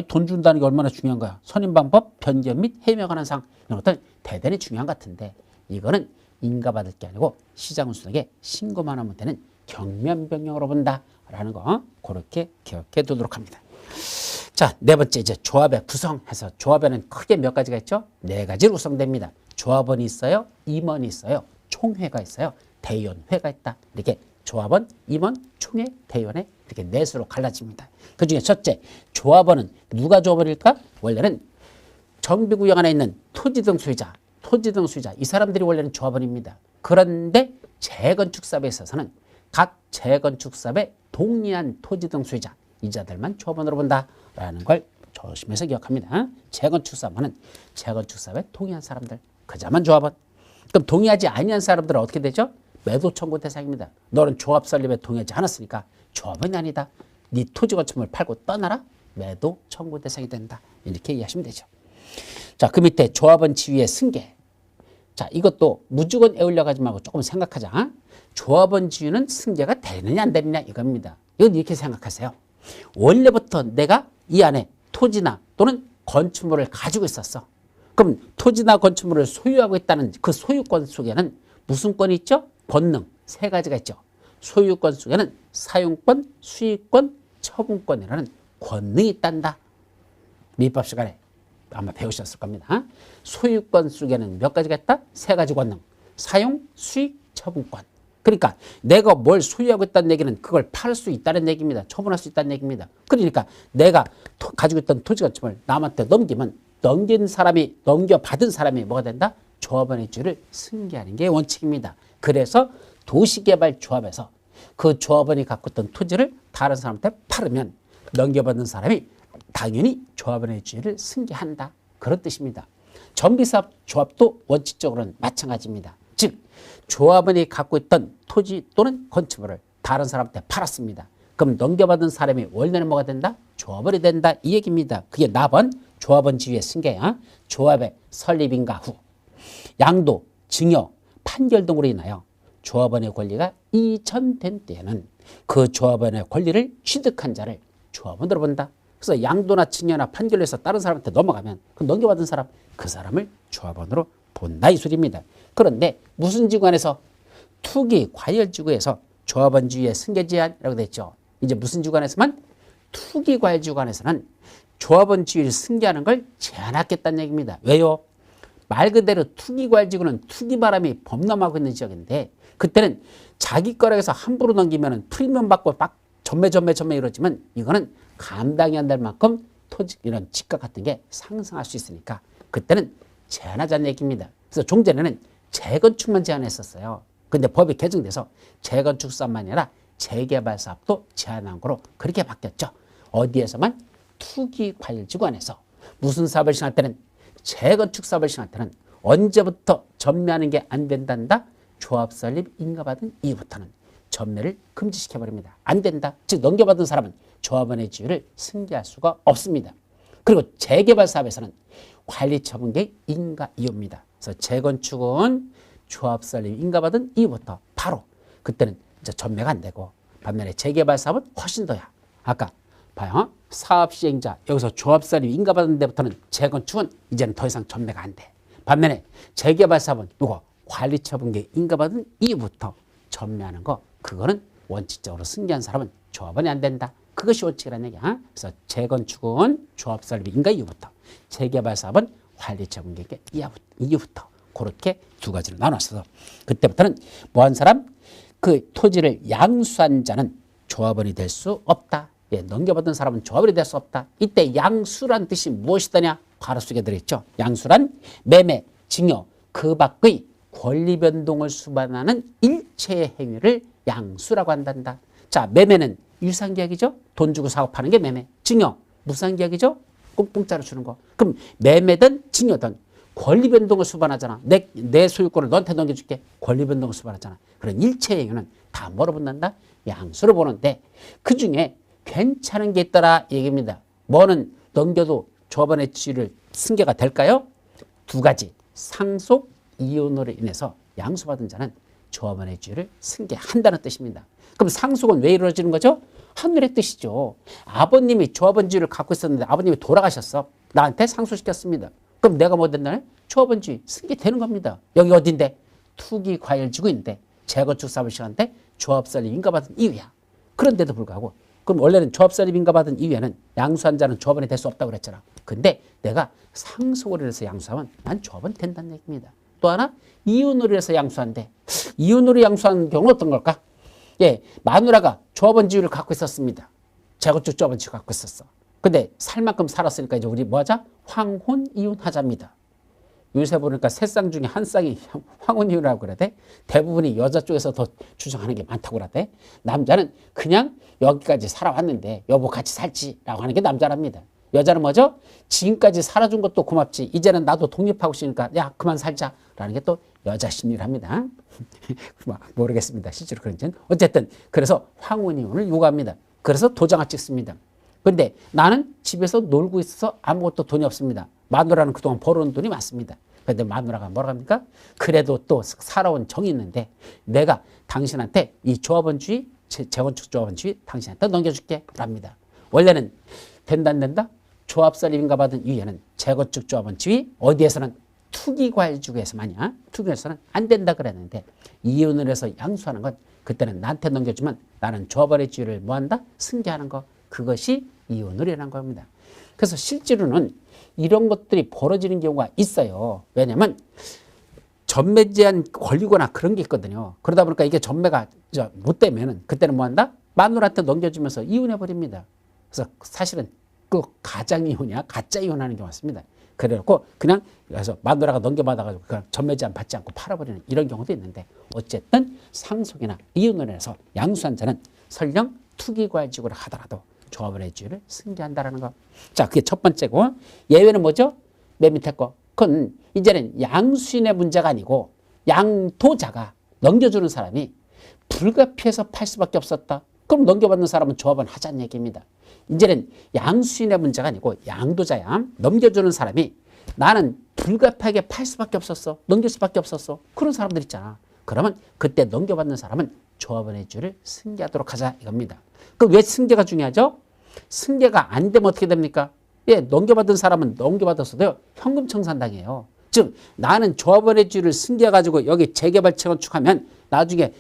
돈 준다는 게 얼마나 중요한 거야. 선임 방법, 변경 및 해임에 관한 사항. 이런 것들 대단히 중요한 것 같은데 이거는 인가받을 게 아니고 시장 문수에게 신고만 하면 되는 경미한 변경으로 본다라는 거 그렇게 기억해 두도록 합니다. 자, 네 번째 이제 조합의 구성해서 조합에는 크게 몇 가지가 있죠? 네 가지로 구성됩니다. 조합원이 있어요, 임원이 있어요, 총회가 있어요, 대의원회가 있다. 이렇게 조합원, 임원, 총회, 대의원회 이렇게 넷으로 갈라집니다. 그중에 첫째, 조합원은 누가 조합원일까? 원래는 정비구역 안에 있는 토지 등 소유자 이 사람들이 원래는 조합원입니다. 그런데 재건축사업에 있어서는 각 재건축사업에 동의한 토지 등 소유자 이자들만 조합원으로 본다라는 걸 조심해서 기억합니다. 재건축사업은 재건축사업에 동의한 사람들 그자만 조합원. 그럼 동의하지 아니한 사람들은 어떻게 되죠? 매도 청구 대상입니다. 너는 조합 설립에 동의하지 않았으니까 조합원이 아니다. 네 토지 건축물을 팔고 떠나라. 매도 청구 대상이 된다. 이렇게 이해하시면 되죠. 자, 그 밑에 조합원 지위의 승계. 자, 이것도 무조건 에울려 가지 말고 조금 생각하자. 조합원 지위는 승계가 되느냐 안 되느냐 이겁니다. 이건 이렇게 생각하세요. 원래부터 내가 이 안에 토지나 또는 건축물을 가지고 있었어. 그럼 토지나 건축물을 소유하고 있다는 그 소유권 속에는 무슨 권이 있죠? 권능 세 가지가 있죠. 소유권 속에는 사용권, 수익권, 처분권이라는 권능이 있단다. 민법 시간에 아마 배우셨을 겁니다. 소유권 속에는 몇 가지가 있다? 세 가지 권능. 사용, 수익, 처분권. 그러니까 내가 뭘 소유하고 있다는 얘기는 그걸 팔 수 있다는 얘기입니다. 처분할 수 있다는 얘기입니다. 그러니까 내가 가지고 있던 토지 건축물을 남한테 넘기면 넘겨받은 사람이 뭐가 된다? 조합원의 지위를 승계하는 게 원칙입니다. 그래서 도시개발조합에서 그 조합원이 갖고 있던 토지를 다른 사람한테 팔으면 넘겨받는 사람이 당연히 조합원의 지위를 승계한다. 그런 뜻입니다. 정비사업 조합도 원칙적으로는 마찬가지입니다. 즉 조합원이 갖고 있던 토지 또는 건축물을 다른 사람한테 팔았습니다. 그럼 넘겨받은 사람이 원래는 뭐가 된다? 조합원이 된다. 이 얘기입니다. 그게 나번 조합원 지위의 승계야. 조합의 설립인가 후 양도, 증여, 판결 등으로 인하여 조합원의 권리가 이전된 때에는 그 조합원의 권리를 취득한 자를 조합원으로 본다. 그래서 양도나 증여나 판결로 해서 다른 사람한테 넘어가면 그 넘겨받은 사람, 그 사람을 조합원으로 본다 이 소리입니다. 그런데 무슨 지구안에서 투기 과열지구에서 조합원 지위의 승계 제한이라고 됐죠. 이제 무슨 지구안에서만 투기 과열지구안에서는 조합원 지위를 승계하는 걸 제한하겠다는 얘기입니다. 왜요? 말 그대로 투기 과열지구는 투기 바람이 범람하고 있는 지역인데 그때는 자기 거래에서 함부로 넘기면 프리미엄 받고 막 전매 이루어지면 이거는 감당이 안 될 만큼 토지 이런 집값 같은 게 상승할 수 있으니까 그때는 제한하자는 얘기입니다. 그래서 종전에는 재건축만 제한했었어요. 근데 법이 개정돼서 재건축 사업만이 아니라 재개발 사업도 제한한 거로 그렇게 바뀌었죠. 어디에서만 투기 과열지구 안에서 무슨 사업을 시행할 때는 재건축 사업을 시행할 때는 언제부터 전매하는 게 안 된단다? 조합 설립 인가받은 이후부터는 전매를 금지시켜버립니다. 안 된다. 즉 넘겨받은 사람은 조합원의 지위를 승계할 수가 없습니다. 그리고 재개발 사업에서는 관리처분계획 인가 이후입니다. 그래서 재건축은 조합 설립 인가받은 이후부터 바로 그때는 이제 전매가 안 되고 반면에 재개발 사업은 훨씬 더야. 아까 봐요. 사업 시행자 여기서 조합 설립 인가받은 데부터는 재건축은 이제는 더 이상 전매가 안 돼. 반면에 재개발 사업은 이거 관리처분계획 인가받은 이후부터 전매하는 거 그거는 원칙적으로 승계한 사람은 조합원이 안 된다. 그것이 원칙이라는 얘기야. 그래서 재건축은 조합 설립 인가 이후부터, 재개발 사업은 관리처 공개의 이후부터 그렇게 두 가지로 나눴어. 그때부터는 뭐한 사람? 그 토지를 양수한 자는 조합원이 될 수 없다. 예, 넘겨받은 사람은 조합원이 될 수 없다. 이때 양수란 뜻이 무엇이더냐? 괄호 속에 들어있죠. 양수란 매매, 증여, 그 밖의 권리 변동을 수반하는 일체의 행위를 양수라고 한단다. 자, 매매는 유상계약이죠. 돈 주고 사업하는 게 매매. 증여, 무상계약이죠. 꽁꽁짜로 주는 거. 그럼 매매든 증여든 권리 변동을 수반하잖아. 내 소유권을 너한테 넘겨줄게. 권리 변동을 수반하잖아. 그런 일체의 행위는 다 뭐로 본단다? 양수로 보는데 그중에 괜찮은 게 있더라 얘기입니다. 뭐는 넘겨도 조합원의 지위를 승계가 될까요? 두 가지. 상속, 이혼으로 인해서 양수받은 자는 조합원의 지위를 승계한다는 뜻입니다. 그럼 상속은 왜 이루어지는 거죠? 하늘의 뜻이죠. 아버님이 조합원 지위를 갖고 있었는데 아버님이 돌아가셨어. 나한테 상속시켰습니다. 그럼 내가 뭐 된다네? 조합원 지위 승계되는 겁니다. 여기 어딘데? 투기과열지구인데 재건축 사업을 시작하는데 조합 설립 인가받은 이유야. 그런데도 불구하고 그럼 원래는 조합 설립 인가받은 이유에는 양수한 자는 조합원이 될 수 없다고 그랬잖아. 근데 내가 상속을 해서 양수하면 난 조합원이 된다는 얘기입니다. 또 하나 이혼으로 해서 양수한데 이혼으로 양수하는 경우는 어떤 걸까? 예, 마누라가 조합원 지위를 갖고 있었습니다. 재건축 조합원 지위 갖고 있었어. 근데 살 만큼 살았으니까 이제 우리 뭐 하자? 황혼 이혼하자입니다. 요새 보니까 세 쌍 중에 한 쌍이 황혼 이혼이라고 그러대. 대부분이 여자 쪽에서 더 주장하는 게 많다고 그러대. 남자는 그냥 여기까지 살아왔는데 여보 같이 살지라고 하는 게 남자랍니다. 여자는 뭐죠? 지금까지 살아준 것도 고맙지. 이제는 나도 독립하고 싶으니까 야 그만 살자라는 게 또 여자 심리랍니다. 모르겠습니다. 실제로 그런지는. 어쨌든 그래서 황혼 이혼을 요구합니다. 그래서 도장을 찍습니다. 근데 나는 집에서 놀고 있어서 아무것도 돈이 없습니다. 마누라는 그동안 벌어온 돈이 많습니다. 그런데 마누라가 뭐라 합니까? 그래도 또 살아온 정이 있는데 내가 당신한테 이 조합원주의, 재건축 조합원주의 당신한테 넘겨줄게 랍니다. 원래는 된다 안 된다? 조합 설립인가 받은 이유에는 재건축 조합원주의 어디에서는 투기과열지구에서만이야. 투기에서는 안 된다 그랬는데 이혼을 해서 양수하는 건 그때는 나한테 넘겨주면 나는 조합원의 지위를 뭐한다? 승계하는 거. 그것이 이혼을 이라는 겁니다. 그래서 실제로는 이런 것들이 벌어지는 경우가 있어요. 왜냐하면 전매 제한 걸리거나 그런 게 있거든요. 그러다 보니까 이게 전매가 못 되면은 그때는 뭐한다? 마누라한테 넘겨주면서 이혼해버립니다. 그래서 사실은 그 가장 이혼이야. 가짜 이혼하는 경우가 있습니다. 그래갖고 그냥 그래서 마누라가 넘겨받아가지고 그냥 전매 제한 받지 않고 팔아버리는 이런 경우도 있는데 어쨌든 상속이나 이혼을 해서 양수한 자는 설령 투기과열지구를 하더라도 조합원의 지위를 승계한다라는 거. 자, 그게 첫 번째고 예외는 뭐죠? 맨 밑에 거. 그건 이제는 양수인의 문제가 아니고 양도자가 넘겨주는 사람이 불가피해서 팔 수밖에 없었다. 그럼 넘겨받는 사람은 조합원 하자는 얘기입니다. 이제는 양수인의 문제가 아니고 양도자야. 넘겨주는 사람이 나는 불가피하게 팔 수밖에 없었어. 넘길 수밖에 없었어. 그런 사람들 있잖아. 그러면 그때 넘겨받는 사람은 조합원의 지위를 승계하도록 하자 이겁니다. 그 왜 승계가 중요하죠? 승계가 안 되면 어떻게 됩니까? 예, 넘겨받은 사람은 넘겨받았어도 현금 청산당해요. 즉 나는 조합원의 지위를 승계해가지고 여기 재개발 재건축하면 나중에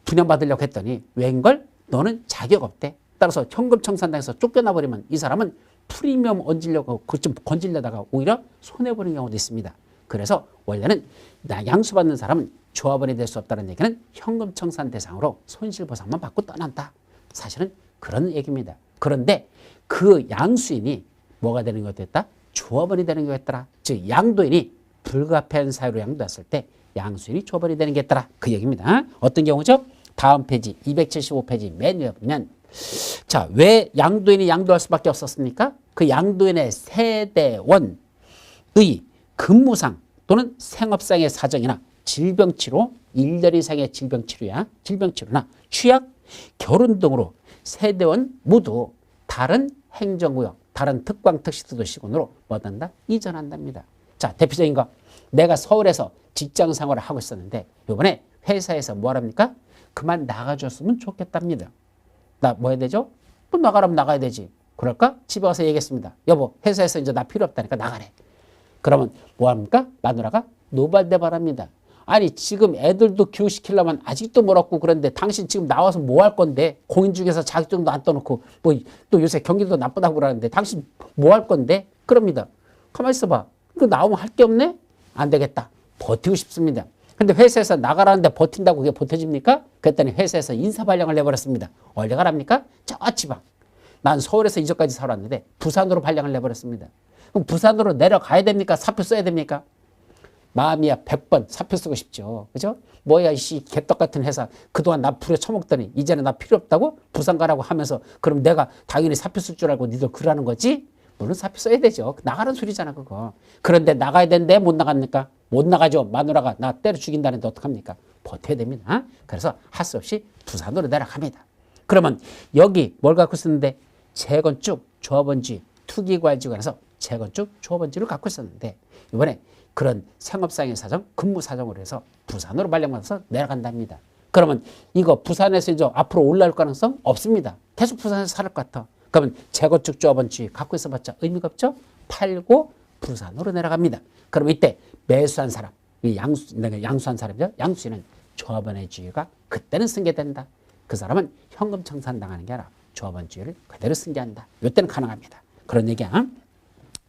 분양받으려고 했더니 웬걸? 너는 자격 없대. 따라서 현금 청산당해서 쫓겨나버리면 이 사람은 프리미엄 얹으려고 그좀 건질려다가 오히려 손해보는 경우도 있습니다. 그래서 원래는 양수받는 사람은 조합원이 될 수 없다는 얘기는 현금 청산 대상으로 손실보상만 받고 떠난다. 사실은 그런 얘기입니다. 그런데 그 양수인이 뭐가 되는 것이었다? 조합원이 되는 것이었더라. 즉 양도인이 불가피한 사유로 양도했을 때 양수인이 조합원이 되는 게 있더라. 그 얘기입니다. 어떤 경우죠? 다음 페이지 275페이지 맨 위에 보면 자, 왜 양도인이 양도할 수밖에 없었습니까? 그 양도인의 세대원의 근무상 또는 생업상의 사정이나 질병치료, 1년 이상의 질병치료야, 질병치료나 취약, 결혼 등으로 세대원 모두 다른 행정구역, 다른 특광 특시도도 시군으로 뭐한다? 이전한답니다. 자, 대표적인 거. 내가 서울에서 직장 생활을 하고 있었는데 이번에 회사에서 뭐 하랍니까? 그만 나가줬으면 좋겠답니다. 나 뭐 해야 되죠? 또 나가라면 나가야 되지. 그럴까? 집에 와서 얘기했습니다. 여보, 회사에서 이제 나 필요 없다니까 나가래. 그러면 뭐 합니까? 마누라가 노발대발합니다. 아니 지금 애들도 교육시키려면 아직도 멀었고 그런데 당신 지금 나와서 뭐 할 건데 공인중개사 자격증도 안 떠놓고 뭐 또 요새 경기도 나쁘다고 그러는데 당신 뭐 할 건데 그럽니다. 가만히 있어봐. 그 나오면 할 게 없네? 안 되겠다. 버티고 싶습니다. 근데 회사에서 나가라는데 버틴다고 그게 버텨집니까? 그랬더니 회사에서 인사발령을 내버렸습니다. 어디 가랍니까? 저 지방. 난 서울에서 이전까지 살았는데 부산으로 발령을 내버렸습니다. 그럼 부산으로 내려가야 됩니까? 사표 써야 됩니까? 마음이야 100번 사표 쓰고 싶죠. 그죠? 뭐야 이씨 개떡 같은 회사 그동안 나 부려 처먹더니 이제는 나 필요 없다고? 부산 가라고 하면서 그럼 내가 당연히 사표 쓸 줄 알고 니들 그러는 거지? 물론 사표 써야 되죠. 나가는 소리잖아 그거. 그런데 나가야 되는데 못 나갑니까? 못 나가죠. 마누라가 나 때려 죽인다는데 어떡합니까? 버텨야 됩니다. 그래서 할 수 없이 부산으로 내려갑니다. 그러면 여기 뭘 갖고 쓰는데 재건축, 조합원주의, 투기과일지구에서 재건축, 조합원주의를 갖고 있었는데 이번에 그런 생업상의 사정, 근무 사정으로 해서 부산으로 발령받아서 내려간답니다. 그러면 이거 부산에서 이제 앞으로 올라올 가능성 없습니다. 계속 부산에서 살 것 같아. 그러면 재건축 조합원주의 갖고 있어봤자 의미가 없죠. 팔고 부산으로 내려갑니다. 그럼 이때 매수한 사람, 양수한 사람이죠. 양수는 조합원의 주의가 그때는 승계된다. 그 사람은 현금 청산당하는 게 아니라 조합원주의를 그대로 승계한다. 이때는 가능합니다. 그런 얘기야.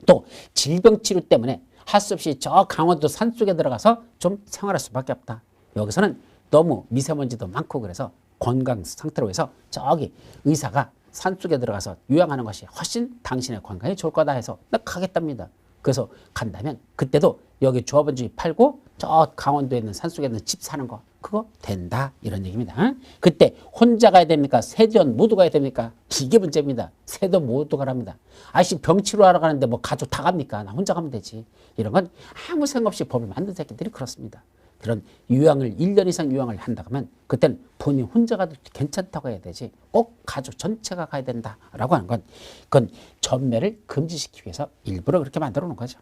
또 질병치료 때문에 할 수 없이 저 강원도 산속에 들어가서 좀 생활할 수밖에 없다. 여기서는 너무 미세먼지도 많고 그래서 건강 상태로 해서 저기 의사가 산속에 들어가서 요양하는 것이 훨씬 당신의 건강에 좋을 거다 해서 나 가겠답니다. 그래서 간다면 그때도 여기 조합원주의 팔고 저 강원도에 있는 산속에 있는 집 사는 거 그거 된다 이런 얘기입니다. 그때 혼자 가야 됩니까? 세대원 모두 가야 됩니까? 이게 문제입니다. 세대원 모두 가랍니다. 아저씨 병치료하러 가는데 뭐 가족 다 갑니까? 나 혼자 가면 되지. 이런 건 아무 생각 없이 법을 만든 새끼들이 그렇습니다. 그런 요양을 1년 이상 요양을 한다고 하면 그때는 본인 혼자 가도 괜찮다고 해야 되지 꼭 가족 전체가 가야 된다라고 하는 건 그건 전매를 금지시키기 위해서 일부러 그렇게 만들어 놓은 거죠.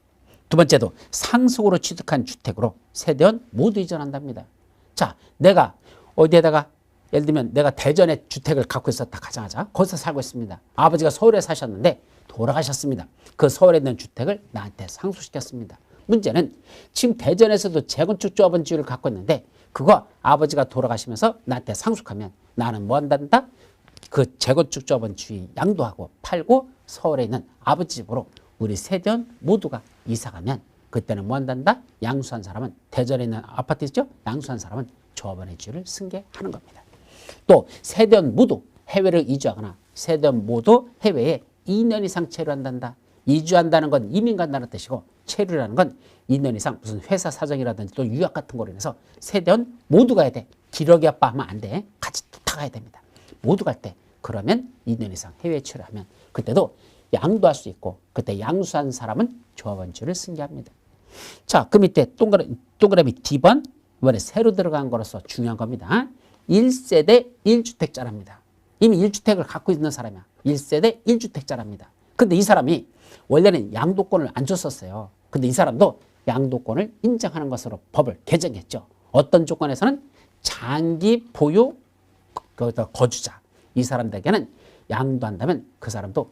두 번째도 상속으로 취득한 주택으로 세대원 모두 이전한답니다. 자, 내가 어디에다가 예를 들면 내가 대전에 주택을 갖고 있었다 가정하자. 거기서 살고 있습니다. 아버지가 서울에 사셨는데 돌아가셨습니다. 그 서울에 있는 주택을 나한테 상속시켰습니다. 문제는 지금 대전에서도 재건축 조합원주의를 갖고 있는데 그거 아버지가 돌아가시면서 나한테 상속하면 나는 뭐 한단다? 그 재건축 조합원주의 양도하고 팔고 서울에 있는 아버지 집으로 우리 세대원 모두가 이사가면 그때는 뭐 한단다? 양수한 사람은 대전에 있는 아파트 있죠? 양수한 사람은 조합원의 주의를 승계하는 겁니다. 또 세대원 모두 해외를 이주하거나 세대원 모두 해외에 2년 이상 체류한단다. 이주한다는 건 이민 간다는 뜻이고 체류라는 건 2년 이상 무슨 회사 사정이라든지 또 유학 같은 거로 인해서 세대원 모두 가야 돼. 기러기 아빠 하면 안 돼. 같이 다 가야 됩니다. 모두 갈 때 그러면 2년 이상 해외 체류하면 그때도 양도할 수 있고 그때 양수한 사람은 조합원주의를 승계합니다. 자, 그 밑에 동그라미 D번 이번에 새로 들어간 거로서 중요한 겁니다. 1세대 1주택자랍니다. 이미 1주택을 갖고 있는 사람이야. 1세대 1주택자랍니다. 근데 이 사람이 원래는 양도권을 안 줬었어요. 근데 이 사람도 양도권을 인정하는 것으로 법을 개정했죠. 어떤 조건에서는 장기 보유 거주자. 이 사람들에게는 양도한다면 그 사람도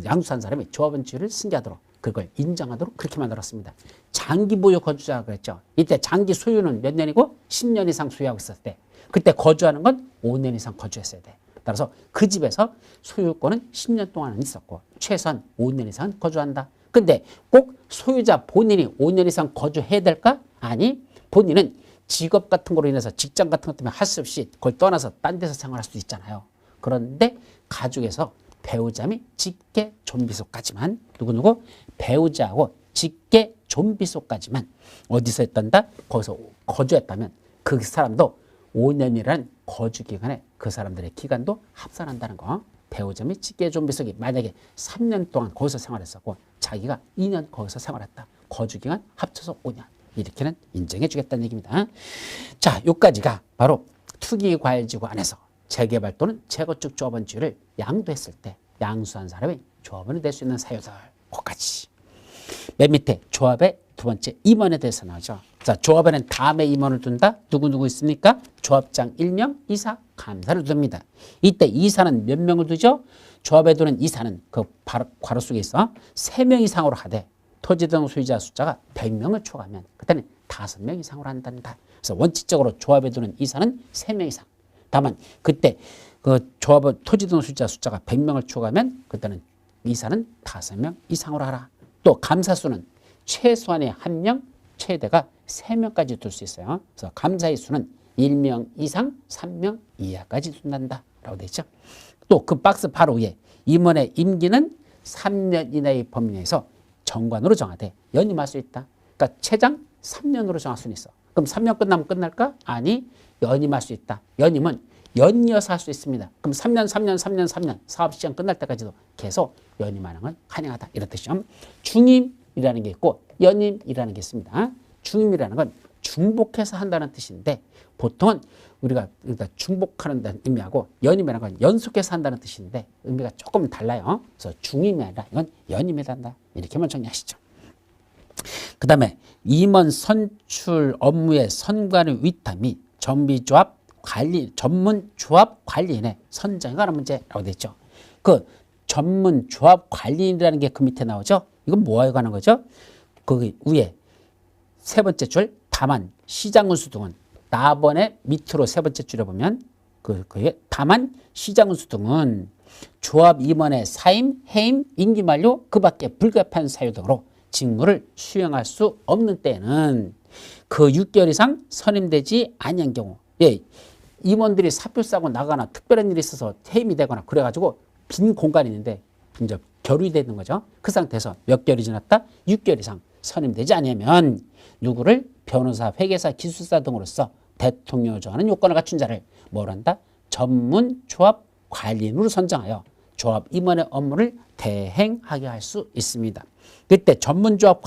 양수한 사람이 조합원주의를 승계하도록 그걸 인정하도록 그렇게 만들었습니다. 장기 보유 거주자가 그랬죠. 이때 장기 소유는 몇 년이고 10년 이상 소유하고 있었을 때 그때 거주하는 건 5년 이상 거주했어야 돼. 따라서 그 집에서 소유권은 10년 동안은 있었고 최소한 5년 이상 거주한다. 근데 꼭 소유자 본인이 5년 이상 거주해야 될까? 아니, 본인은 직업 같은 거로 인해서 직장 같은 것 때문에 할 수 없이 그걸 떠나서 딴 데서 생활할 수도 있잖아요. 그런데 가족에서 배우자 및 직계 존비속까지만 누구누구 배우자하고 직계 존비속까지만 어디서 했단다? 거기서 거주했다면 그 사람도 5년이라는 거주기간에 그 사람들의 기간도 합산한다는 거. 배우자 및 직계 존비속이 만약에 3년 동안 거기서 생활했었고 자기가 2년 거기서 생활했다. 거주기간 합쳐서 5년. 이렇게는 인정해 주겠다는 얘기입니다. 자, 요까지가 바로 투기과열지구 안에서 재개발 또는 재건축 조합원주의를 양도했을 때 양수한 사람이 조합원이 될 수 있는 사유들. 거기까지. 맨 밑에 조합의 두 번째 임원에 대해서 나오죠. 자, 조합에는 다음에 임원을 둔다. 누구누구 있습니까? 조합장 1명, 이사, 감사를 둡니다. 이때 이사는 몇 명을 두죠? 조합에 두는 이사는 그 괄호 속에 있어 3명 이상으로 하되 토지 등 소유자 숫자가 100명을 초과하면 그때는 5명 이상으로 한단다. 그래서 원칙적으로 조합에 두는 이사는 3명 이상. 다만 그때 그 조합의 토지 등 숫자가 100명을 추가하면 그때는 이사는 5명 이상으로 하라. 또 감사수는 최소한의 1명, 최대가 3명까지 둘 수 있어요. 그래서 감사의 수는 1명 이상, 3명 이하까지 둔단다 라고 되어 있죠. 또 그 박스 바로 위에 임원의 임기는 3년 이내의 범위 내에서 정관으로 정하되 연임할 수 있다. 그러니까 최장 3년으로 정할 수는 있어. 그럼 3년 끝나면 끝날까? 아니, 연임할 수 있다. 연임은 연이어서 할 수 있습니다. 그럼 3년 사업시장 끝날 때까지도 계속 연임하는 건 가능하다. 이런 뜻이죠. 중임이라는 게 있고 연임이라는 게 있습니다. 중임이라는 건 중복해서 한다는 뜻인데 보통은 우리가 중복하는 다는 의미하고 연임이라는 건 연속해서 한다는 뜻인데 의미가 조금 달라요. 그래서 중임이 아니라 이건 연임이 한다. 이렇게만 정리하시죠. 그 다음에 임원 선출 업무의 선관위 위탁 및 정비조합 관리, 전문조합 관리인의 선정에 관한 문제라고 되어 있죠. 그 전문조합 관리인이라는 게 그 밑에 나오죠. 이건 뭐에 관한 거죠? 거기 위에 세 번째 줄 다만 시장운수 등은 나번에 밑으로 세 번째 줄에 보면 그게 다만 시장운수 등은 조합 임원의 사임, 해임, 임기 만료 그 밖에 불가피한 사유 등으로 직무를 수행할 수 없는 때는 그 6개월 이상 선임되지 아니한 경우 임원들이 사표 싸고 나가거나 특별한 일이 있어서 해임이 되거나 그래가지고 빈 공간이 있는데 이제 결의이 되는 거죠. 그 상태에서 몇 개월이 지났다? 6개월 이상 선임되지 않으면 누구를 변호사, 회계사, 기술사 등으로서 대통령을 정하는 요건을 갖춘 자를 뭘 한다? 전문 조합 관리인으로 선정하여 조합 임원의 업무를 대행하게 할 수 있습니다. 그때 전문조합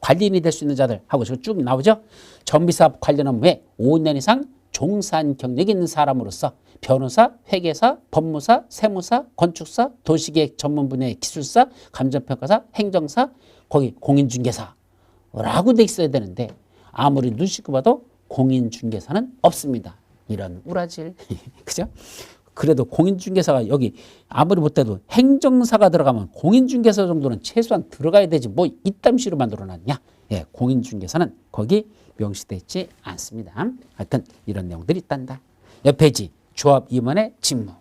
관리인이 될 수 있는 자들 하고 쭉 나오죠. 정비사업 관련 업무에 5년 이상 종사한 경력이 있는 사람으로서 변호사, 회계사, 법무사, 세무사, 건축사, 도시계획 전문 분야의 기술사, 감정평가사, 행정사, 거기 공인중개사라고 돼 있어야 되는데 아무리 눈 씻고 봐도 공인중개사는 없습니다. 이런 우라질. 그죠? 그래도 공인중개사가 여기 아무리 못해도 행정사가 들어가면 공인중개사 정도는 최소한 들어가야 되지 뭐 이땀시로 만들어놨냐. 예, 공인중개사는 거기 명시되어 있지 않습니다. 하여튼 이런 내용들이 있단다. 옆에 지 조합 임원의 직무.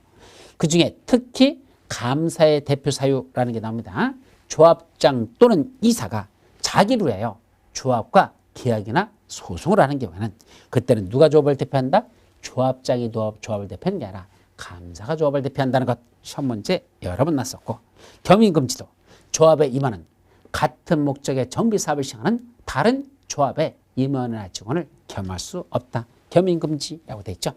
그중에 특히 감사의 대표 사유라는 게 나옵니다. 조합장 또는 이사가 자기로 해요. 조합과 계약이나 소송을 하는 경우에는 그때는 누가 조합을 대표한다? 조합장이 조합을 대표하는 게 아니라 감사가 조합을 대표한다는 것 시험 문제 여러 번 났었고 겸임금지도 조합의 임원은 같은 목적의 정비사업을 시행하는 다른 조합의 임원이나 직원을 겸할 수 없다. 겸임금지라고 되어 있죠.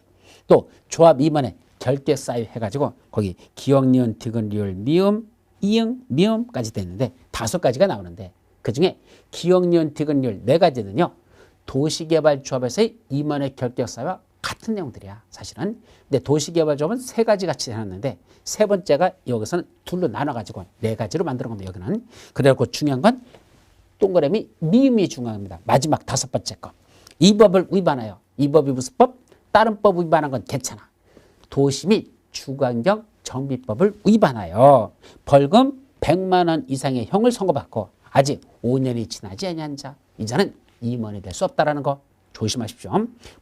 또 조합 임원의 결계 사유 해가지고 거기 기역, 니은, 디귿, 리을, 미음, 이응, 미음까지 되어 있는데 5가지가 나오는데 그중에 기역, 니은, 디귿, 리을 4가지는요. 도시개발조합에서의 임원의 결격 사유와 같은 내용들이야 사실은. 근데 도시개발조합은 3가지 같이 해놨는데 세 번째가 여기서는 둘로 나눠가지고 4가지로 만드는 겁니다. 여기는. 그래갖고 중요한 건 동그라미 미음이 중요합니다. 마지막 5번째 거. 이 법을 위반하여 이 법이 무슨 법? 다른 법 위반한 건 괜찮아. 도시 및 주관경 정비법을 위반하여 벌금 100만 원 이상의 형을 선고받고 아직 5년이 지나지 아니한 자 이자는 임원이 될 수 없다는 거 조심하십시오.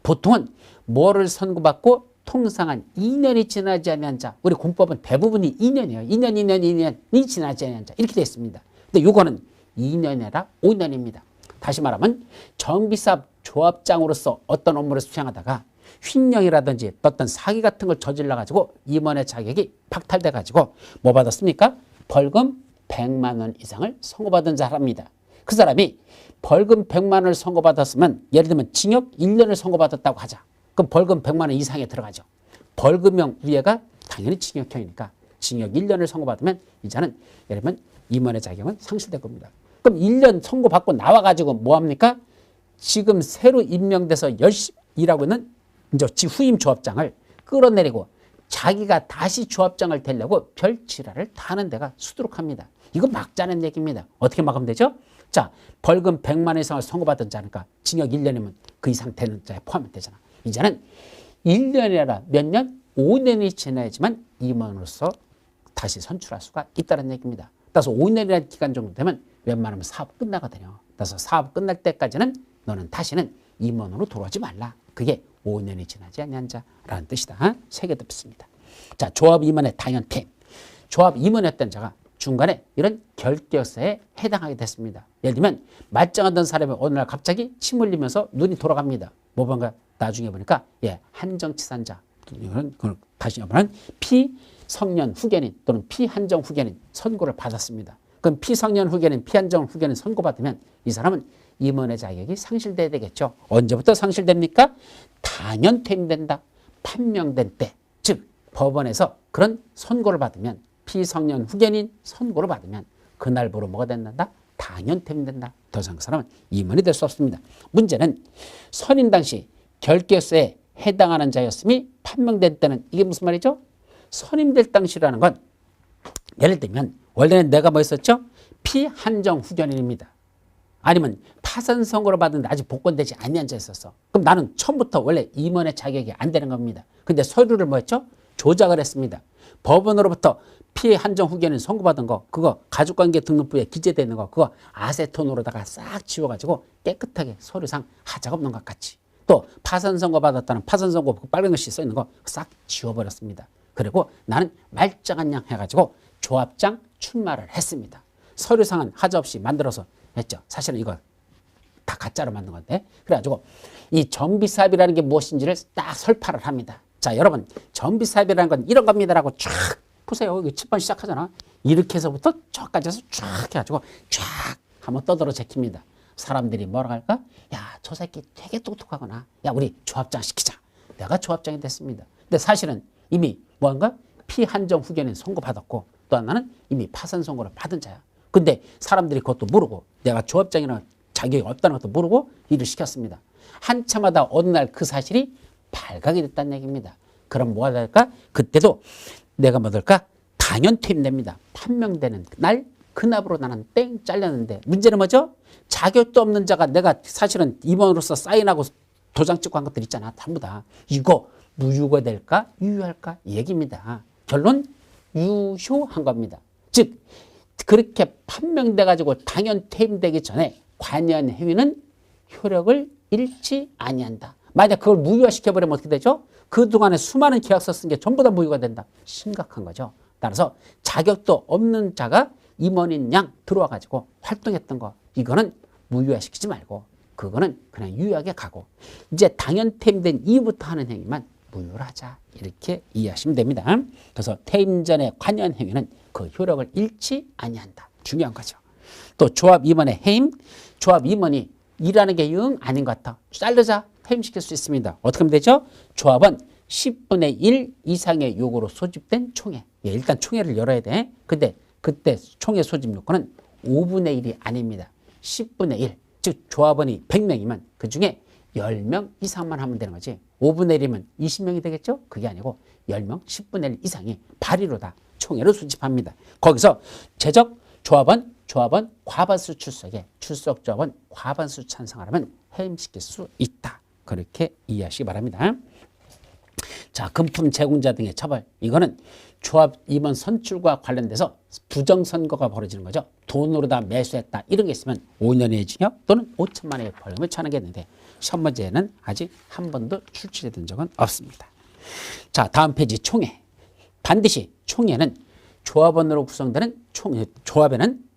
보통은 뭐를 선고받고 통상한 2년이 지나지 아니한 자 우리 공법은 대부분이 2년이에요. 2년이 지나지 아니한 자 이렇게 되어 있습니다. 근데 요거는 2년이 아니라 5년입니다. 다시 말하면 정비사업 조합장으로서 어떤 업무를 수행하다가 횡령이라든지 어떤 사기 같은 걸 저질러 가지고 임원의 자격이 박탈돼 가지고 뭐 받았습니까? 벌금 100만 원 이상을 선고받은 사람입니다. 그 사람이 벌금 100만 원을 선고받았으면 예를 들면 징역 1년을 선고받았다고 하자. 그럼 벌금 100만 원 이상에 들어가죠. 벌금형 위에가 당연히 징역형이니까 징역 1년을 선고받으면 이자는 예를 들면 임원의 자격은 상실될 겁니다. 그럼 1년 선고받고 나와가지고 뭐합니까? 지금 새로 임명돼서 열심히 일하고 있는 이제 후임 조합장을 끌어내리고 자기가 다시 조합장을 되려고 별지랄을 타는 데가 수두룩합니다. 이거 막자는 얘기입니다. 어떻게 막으면 되죠? 자, 벌금 100만 원 이상을 선고받은 자니까 징역 1년이면 그 이상 되는 자에 포함이 되잖아. 이제는 1년이 아니라 몇 년? 5년이 지나야지만 임원으로서 다시 선출할 수가 있다는 얘기입니다. 따라서 5년이라는 기간 정도 되면 웬만하면 사업 끝나거든요. 따라서 사업 끝날 때까지는 너는 다시는 임원으로 돌아오지 말라. 그게 5년이 지나지 않는 자라는 뜻이다. 세 개 듭습니다. 자, 조합 임원의 당연템. 조합 임원이었던 자가 중간에 이런 결격사에 해당하게 됐습니다. 예를 들면 말짱하던 사람이 어느 날 갑자기 침 흘리면서 눈이 돌아갑니다. 뭐 뭔가 나중에 보니까 한정치산자, 다시 말하면 피성년 후견인 또는 피한정 후견인 선고를 받았습니다. 그럼 피성년 후견인, 피한정 후견인 선고받으면 이 사람은 임원의 자격이 상실돼야 되겠죠. 언제부터 상실됩니까? 당연 퇴임된다. 판명된 때, 즉 법원에서 그런 선고를 받으면, 피성년 후견인 선고를 받으면 그날부로 뭐가 된다? 당연 퇴임된다. 더 이상 그 사람은 임원이 될 수 없습니다. 문제는 선임 당시 결격서에 해당하는 자였음이 판명된 때는 이게 무슨 말이죠? 선임될 당시라는 건 예를 들면 원래는 내가 뭐 했었죠? 피한정 후견인입니다. 아니면 파산 선고를 받는데 아직 복권되지 않은 자였었어. 그럼 나는 처음부터 원래 임원의 자격이 안 되는 겁니다. 근데 서류를 뭐 했죠? 조작을 했습니다. 법원으로부터 피한정 후견인 선고받은 거, 그거 가족관계 등록부에 기재되어 있는 거, 그거 아세톤으로다가 싹 지워가지고 깨끗하게 서류상 하자가 없는 것 같이. 또 파산 선고 받았다는 파산 선고 빨간 글씨 써 있는 거 싹 지워버렸습니다. 그리고 나는 말짱한 양 해가지고 조합장 출마를 했습니다. 서류상은 하자 없이 만들어서 했죠. 사실은 이거 다 가짜로 만든 건데. 그래가지고 이 정비사업이라는 게 무엇인지를 딱 설파를 합니다. 자, 여러분, 정비사업이라는 건 이런 겁니다라고 쫙 보세요. 이거 7번 시작하잖아. 이렇게 해서부터 저까지 해서 쫙 해가지고 쫙 한번 떠들어 제킵니다. 사람들이 뭐라고 할까? 야, 저 새끼 되게 똑똑하구나. 야, 우리 조합장 시키자. 내가 조합장이 됐습니다. 근데 사실은 이미 뭐한가? 피한정 후견인 선고받았고 또 하나는 이미 파산 선고를 받은 자야. 근데 사람들이 그것도 모르고 내가 조합장이라는 자격이 없다는 것도 모르고 일을 시켰습니다. 한참하다 어느 날 그 사실이 발각이 됐다는 얘기입니다. 그럼 뭐가 될까? 그때도 내가 뭐 될까? 당연 퇴임됩니다. 판명되는 날 그날으로 나는 땡 잘렸는데 문제는 뭐죠? 자격도 없는 자가 내가 사실은 임원으로서 사인하고 도장 찍고 한 것들 있잖아. 전부 다. 이거 무효가 될까? 유효할까? 이 얘기입니다. 결론 유효한 겁니다. 즉 그렇게 판명돼가지고 당연 퇴임되기 전에 관련 행위는 효력을 잃지 아니한다. 만약 그걸 무효화시켜버리면 어떻게 되죠? 그동안에 수많은 계약서 쓴 게 전부 다 무효가 된다. 심각한 거죠. 따라서 자격도 없는 자가 임원인 양 들어와가지고 활동했던 거 이거는 무효화시키지 말고 그거는 그냥 유효하게 가고 이제 당연 퇴임된 이후부터 하는 행위만 무효를 하자. 이렇게 이해하시면 됩니다. 그래서 퇴임 전의 관련 행위는 그 효력을 잃지 아니한다. 중요한 거죠. 또 조합 임원의 해임, 조합 임원이 일하는 게 영 아닌 것 같아. 자르자. 퇴임시킬 수 있습니다. 어떻게 하면 되죠? 조합은 10분의 1 이상의 요구로 소집된 총회. 예, 일단 총회를 열어야 돼. 근데 그때 총회 소집 요건은 5분의 1이 아닙니다. 10분의 1. 즉 조합원이 100명이면 그중에 10명 이상만 하면 되는 거지. 5분의 1이면 20명이 되겠죠? 그게 아니고 10명, 10분의 1 이상이 발의로 다 총회를 소집합니다. 거기서 제적 조합원 과반수 출석에 출석 조합원 과반수 찬성을 하면 해임시킬 수 있다. 그렇게 이해하시기 바랍니다. 자, 금품 제공자 등의 처벌. 이거는 조합 임원 선출과 관련돼서 부정선거가 벌어지는 거죠. 돈으로 다 매수했다. 이런 게 있으면 5년의 징역 또는 5천만 원의 벌금을 처하겠는데 시험 문제는 아직 한 번도 출제된 적은 없습니다. 자, 다음 페이지 총회. 반드시 총회는 조합원으로 구성되는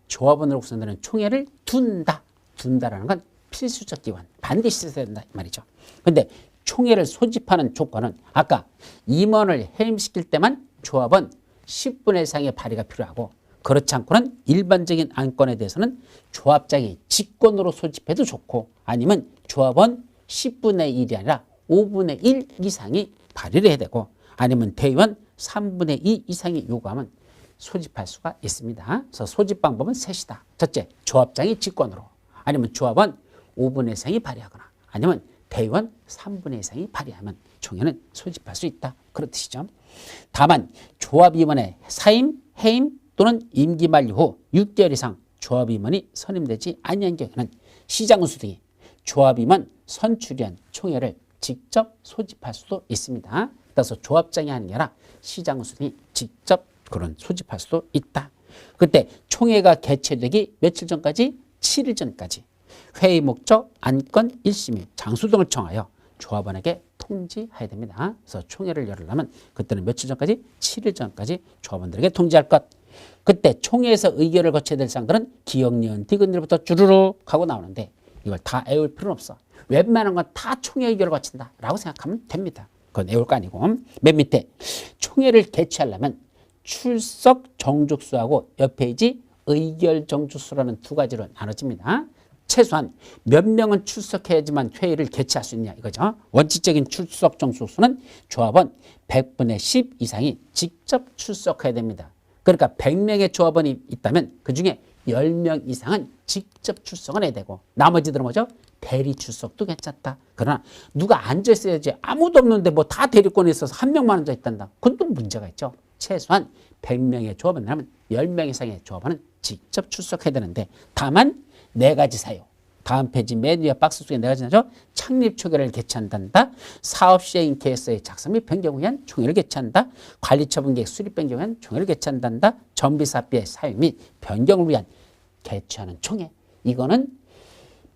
조합원으로 구성되는 총회를 둔다라는 건 필수적 기관. 반드시 있어야 된다. 이 말이죠. 근데 총회를 소집하는 조건은 아까 임원을 해임시킬 때만 조합원 10분의 이상의 발의가 필요하고 그렇지 않고는 일반적인 안건에 대해서는 조합장이 직권으로 소집해도 좋고 아니면 조합원 10분의 1이 아니라 5분의 1 이상이 발의를 해야 되고 아니면 대의원 3분의 2 이상이 요구하면 소집할 수가 있습니다. 그래서 소집 방법은 셋이다. 첫째, 조합장이 직권으로 아니면 조합원 5분의 이상이 발의하거나 아니면 대의원 3분의 이상이 발의하면 총회는 소집할 수 있다. 그런 뜻이죠. 다만 조합임원의 사임, 해임 또는 임기 만료 후 6개월 이상 조합임원이 선임되지 아니한 경우에는 시장군수 등이 조합임원 선출위원 총회를 직접 소집할 수도 있습니다. 따라서 조합장이 하는 게 아니라 시장군수 등이 직접 그런 소집할 수도 있다. 그때 총회가 개최되기 며칠 전까지 7일 전까지 회의 목적, 안건, 일심이, 장소 등을 정하여 조합원에게 통지해야 됩니다. 그래서 총회를 열으려면 그때는 며칠 전까지? 7일 전까지 조합원들에게 통지할 것. 그때 총회에서 의결을 거쳐야 될 사항들은 기억, 니은, 디귿들부터 주르륵 하고 나오는데 이걸 다 외울 필요는 없어. 웬만한 건 다 총회 의결을 거친다라고 생각하면 됩니다. 그건 외울 거 아니고. 맨 밑에 총회를 개최하려면 출석 정족수하고 옆 페이지 의결 정족수라는 두 가지로 나눠집니다. 최소한 몇 명은 출석해야지만 회의를 개최할 수 있냐 이거죠. 원칙적인 출석 정족수는 조합원 100분의 10 이상이 직접 출석해야 됩니다. 그러니까 100명의 조합원이 있다면 그중에 10명 이상은 직접 출석을 해야 되고 나머지들은 뭐죠? 대리 출석도 괜찮다. 그러나 누가 앉아있어야지 아무도 없는데 뭐 다 대리권에 있어서 한 명만 앉아있단다. 그건 또 문제가 있죠. 최소한 100명의 조합원이라면 10명 이상의 조합원은 직접 출석해야 되는데 다만 4가지 사유. 다음 페이지 맨 위에 박스 속에 4가지 나죠. 창립 초기를 개최한다. 사업 시행 계획서의 작성 및 변경을 위한 총회를 개최한다. 관리 처분 계획 수립 변경을 위한 총회를 개최한다. 정비사업비의 사유 및 변경을 위한 개최하는 총회. 이거는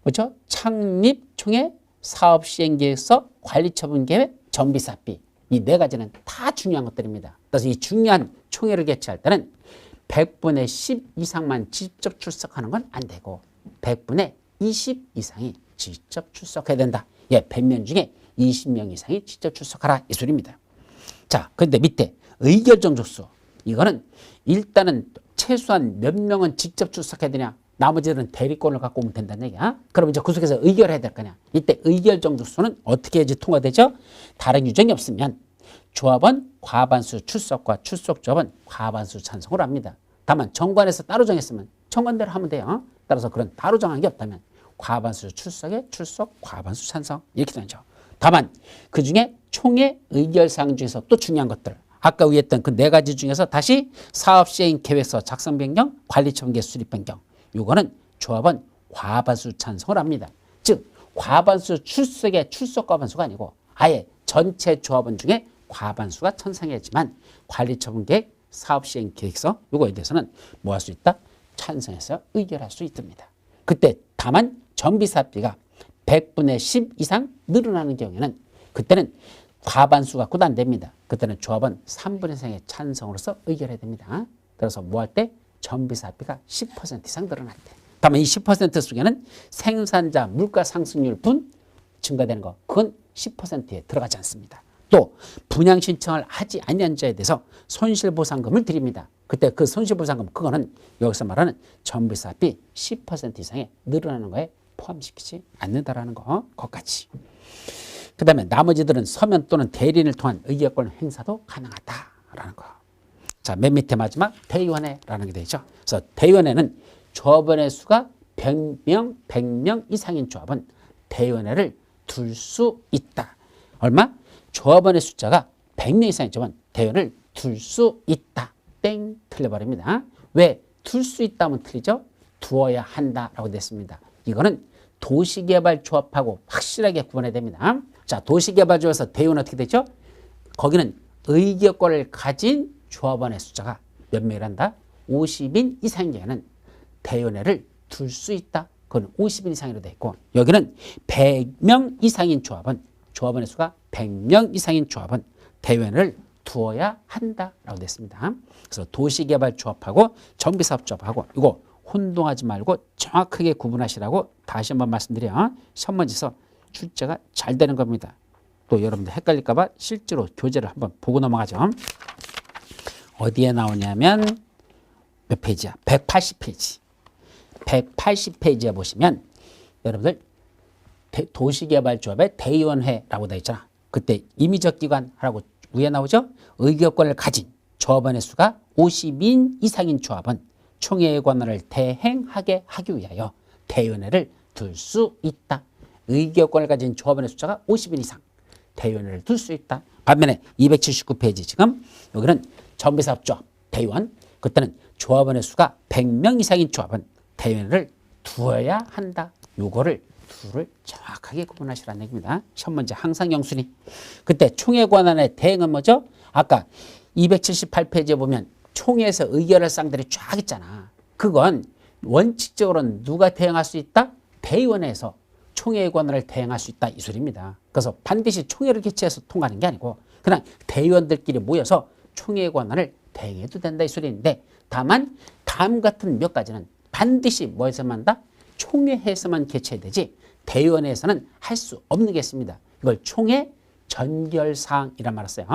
뭐죠? 창립 총회, 사업 시행 계획서, 관리 처분 계획, 정비사업비. 이 4가지는 다 중요한 것들입니다. 그래서 이 중요한 총회를 개최할 때는 100분의 10 이상만 직접 출석하는 건 안 되고 100분의 20 이상이 직접 출석해야 된다. 예, 100명 중에 20명 이상이 직접 출석하라 이 소리입니다. 자, 그런데 밑에 의결 정족수. 이거는 일단은 최소한 몇 명은 직접 출석해야 되냐. 나머지들은 대리권을 갖고 오면 된다는 얘기야. 그럼 이제 그 속에서 의결해야 될 거냐. 이때 의결 정족수는 어떻게 해야지 통과되죠? 다른 규정이 없으면 조합원 과반수 출석과 출석 조합원 과반수 찬성을 합니다. 다만 정관에서 따로 정했으면 정관대로 하면 돼요. 따라서 그런 따로 정한 게 없다면 과반수 출석에 출석, 과반수 찬성 이렇게 되죠. 다만 그중에 총회 의결사항 중에서 또 중요한 것들 아까 위에 했던 그 4가지 중에서 다시 사업 시행 계획서 작성 변경, 관리 처분 계획 수립 변경 이거는 조합원 과반수 찬성을 합니다. 즉 과반수 출석의 출석 과반수가 아니고 아예 전체 조합원 중에 과반수가 찬성해야지만 관리 처분 계획, 사업 시행 계획서 이거에 대해서는 뭐 할 수 있다? 찬성해서 의결할 수 있답니다. 그때 다만 정비사업비가 100분의 10 이상 늘어나는 경우에는 그때는 과반수 갖고도 안 됩니다. 그때는 조합원 3분의 3의 찬성으로서 의결해야 됩니다. 그래서 뭐 할 때? 정비사업비가 10% 이상 늘어날 때. 다만 이 10% 속에는 생산자 물가 상승률 분 증가되는 거 그건 10%에 들어가지 않습니다. 또 분양 신청을 하지 아니한 자에 대해서 손실보상금을 드립니다. 그때 그 손실보상금 그거는 여기서 말하는 정비사업비 10% 이상에 늘어나는 거에 포함시키지 않는다라는 거 그것까지. 그 다음에 나머지들은 서면 또는 대리인을 통한 의결권 행사도 가능하다라는 거. 자, 맨 밑에 마지막 대의원회라는 게 되죠. 그래서 대의원회는 조합원의 수가 100명 이상인 조합은 대의원회를 둘 수 있다. 얼마? 조합원의 숫자가 100명 이상인 조합은 대의원을 둘 수 있다. 땡 틀려버립니다. 왜? 둘 수 있다면 틀리죠? 두어야 한다라고 됐습니다. 이거는 도시개발조합하고 확실하게 구분해야 됩니다. 자, 도시개발조합에서 대의원 어떻게 되죠? 거기는 의결권을 가진 조합원의 숫자가 몇 명이란다? 50인 이상인 경우에는 대의원회를 둘 수 있다. 그건 50인 이상으로 되어 있고 여기는 100명 이상인 조합은 조합원의 수가 100명 이상인 조합은 대의원회를 두어야 한다라고 됐습니다. 그래서 도시개발조합하고 정비사업조합하고 이거 혼동하지 말고 정확하게 구분하시라고 다시 한번 말씀드려요. 시험문제에서 출제가 잘 되는 겁니다. 또 여러분들 헷갈릴까 봐 실제로 교재를 한번 보고 넘어가죠. 어디에 나오냐면 몇 페이지야? 180페이지. 180페이지에 보시면 여러분들 도시개발조합의 대의원회라고 되어 있잖아. 그때 임의적 기관하라고 위에 나오죠. 의결권을 가진 조합원의 수가 50인 이상인 조합은 총회의 권한을 대행하게 하기 위하여 대의원회를 둘 수 있다. 의결권을 가진 조합원의 숫자가 50인 이상 대의원회를 둘 수 있다. 반면에 279페이지 지금 여기는 정비사업조합 대의원 그때는 조합원의 수가 100명 이상인 조합은 대의원회를 두어야 한다. 요거를 둘을 정확하게 구분하시라는 얘기입니다. 시험 문제 항상 영순위. 그때 총회 권한의 대행은 뭐죠? 아까 278페이지에 보면 총회에서 의결할 사항들이 쫙 있잖아. 그건 원칙적으로는 누가 대행할 수 있다? 대의원에서 총회의 권한을 대행할 수 있다 이 소리입니다. 그래서 반드시 총회를 개최해서 통과하는 게 아니고 그냥 대의원들끼리 모여서 총회의 권한을 대행해도 된다 이 소리인데 다만 다음 같은 몇 가지는 반드시 뭐에서만 한다? 총회에서만 개최해야 되지 대의원에서는 할 수 없는 게 있습니다. 이걸 총회 전결사항이란 말을 써요.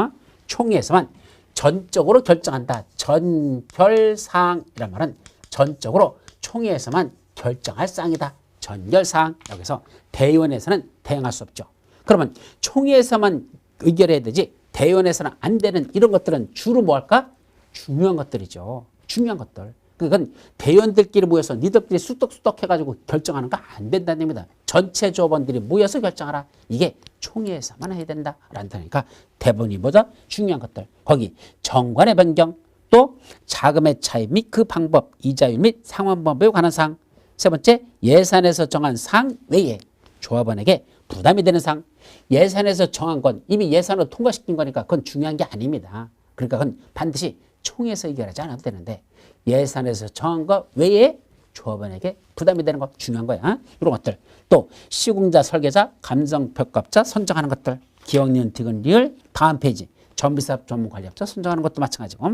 총회에서만 전적으로 결정한다. 전결사항이란 말은 전적으로 총회에서만 결정할 사항이다. 전결사항. 여기서 대의원에서는 대행할 수 없죠. 그러면 총회에서만 의결해야 되지 대의원에서는 안 되는 이런 것들은 주로 뭐 할까? 중요한 것들이죠. 중요한 것들. 그건 대의원들끼리 모여서 니들끼리 쑥덕쑥덕 해가지고 결정하는 거 안 된다는 겁니다. 전체 조합원들이 모여서 결정하라. 이게 총회에서만 해야 된다. 라니까 대부분이 뭐죠? 중요한 것들. 거기 정관의 변경, 또 자금의 차이 및 그 방법, 이자율 및 상환법에 관한 사항. 세 번째, 예산에서 정한 사항 외에 조합원에게 부담이 되는 사항. 예산에서 정한 건 이미 예산으로 통과시킨 거니까 그건 중요한 게 아닙니다. 그러니까 그건 반드시 총회에서 의결하지 않아도 되는데 예산에서 정한 것 외에 조합원에게 부담이 되는 것 중요한 거야. 이런 것들. 또 시공자, 설계자, 감정평가업자 선정하는 것들. 기억, 니은, 디귿, 리을 다음 페이지. 전비사업 전문관리업자 선정하는 것도 마찬가지고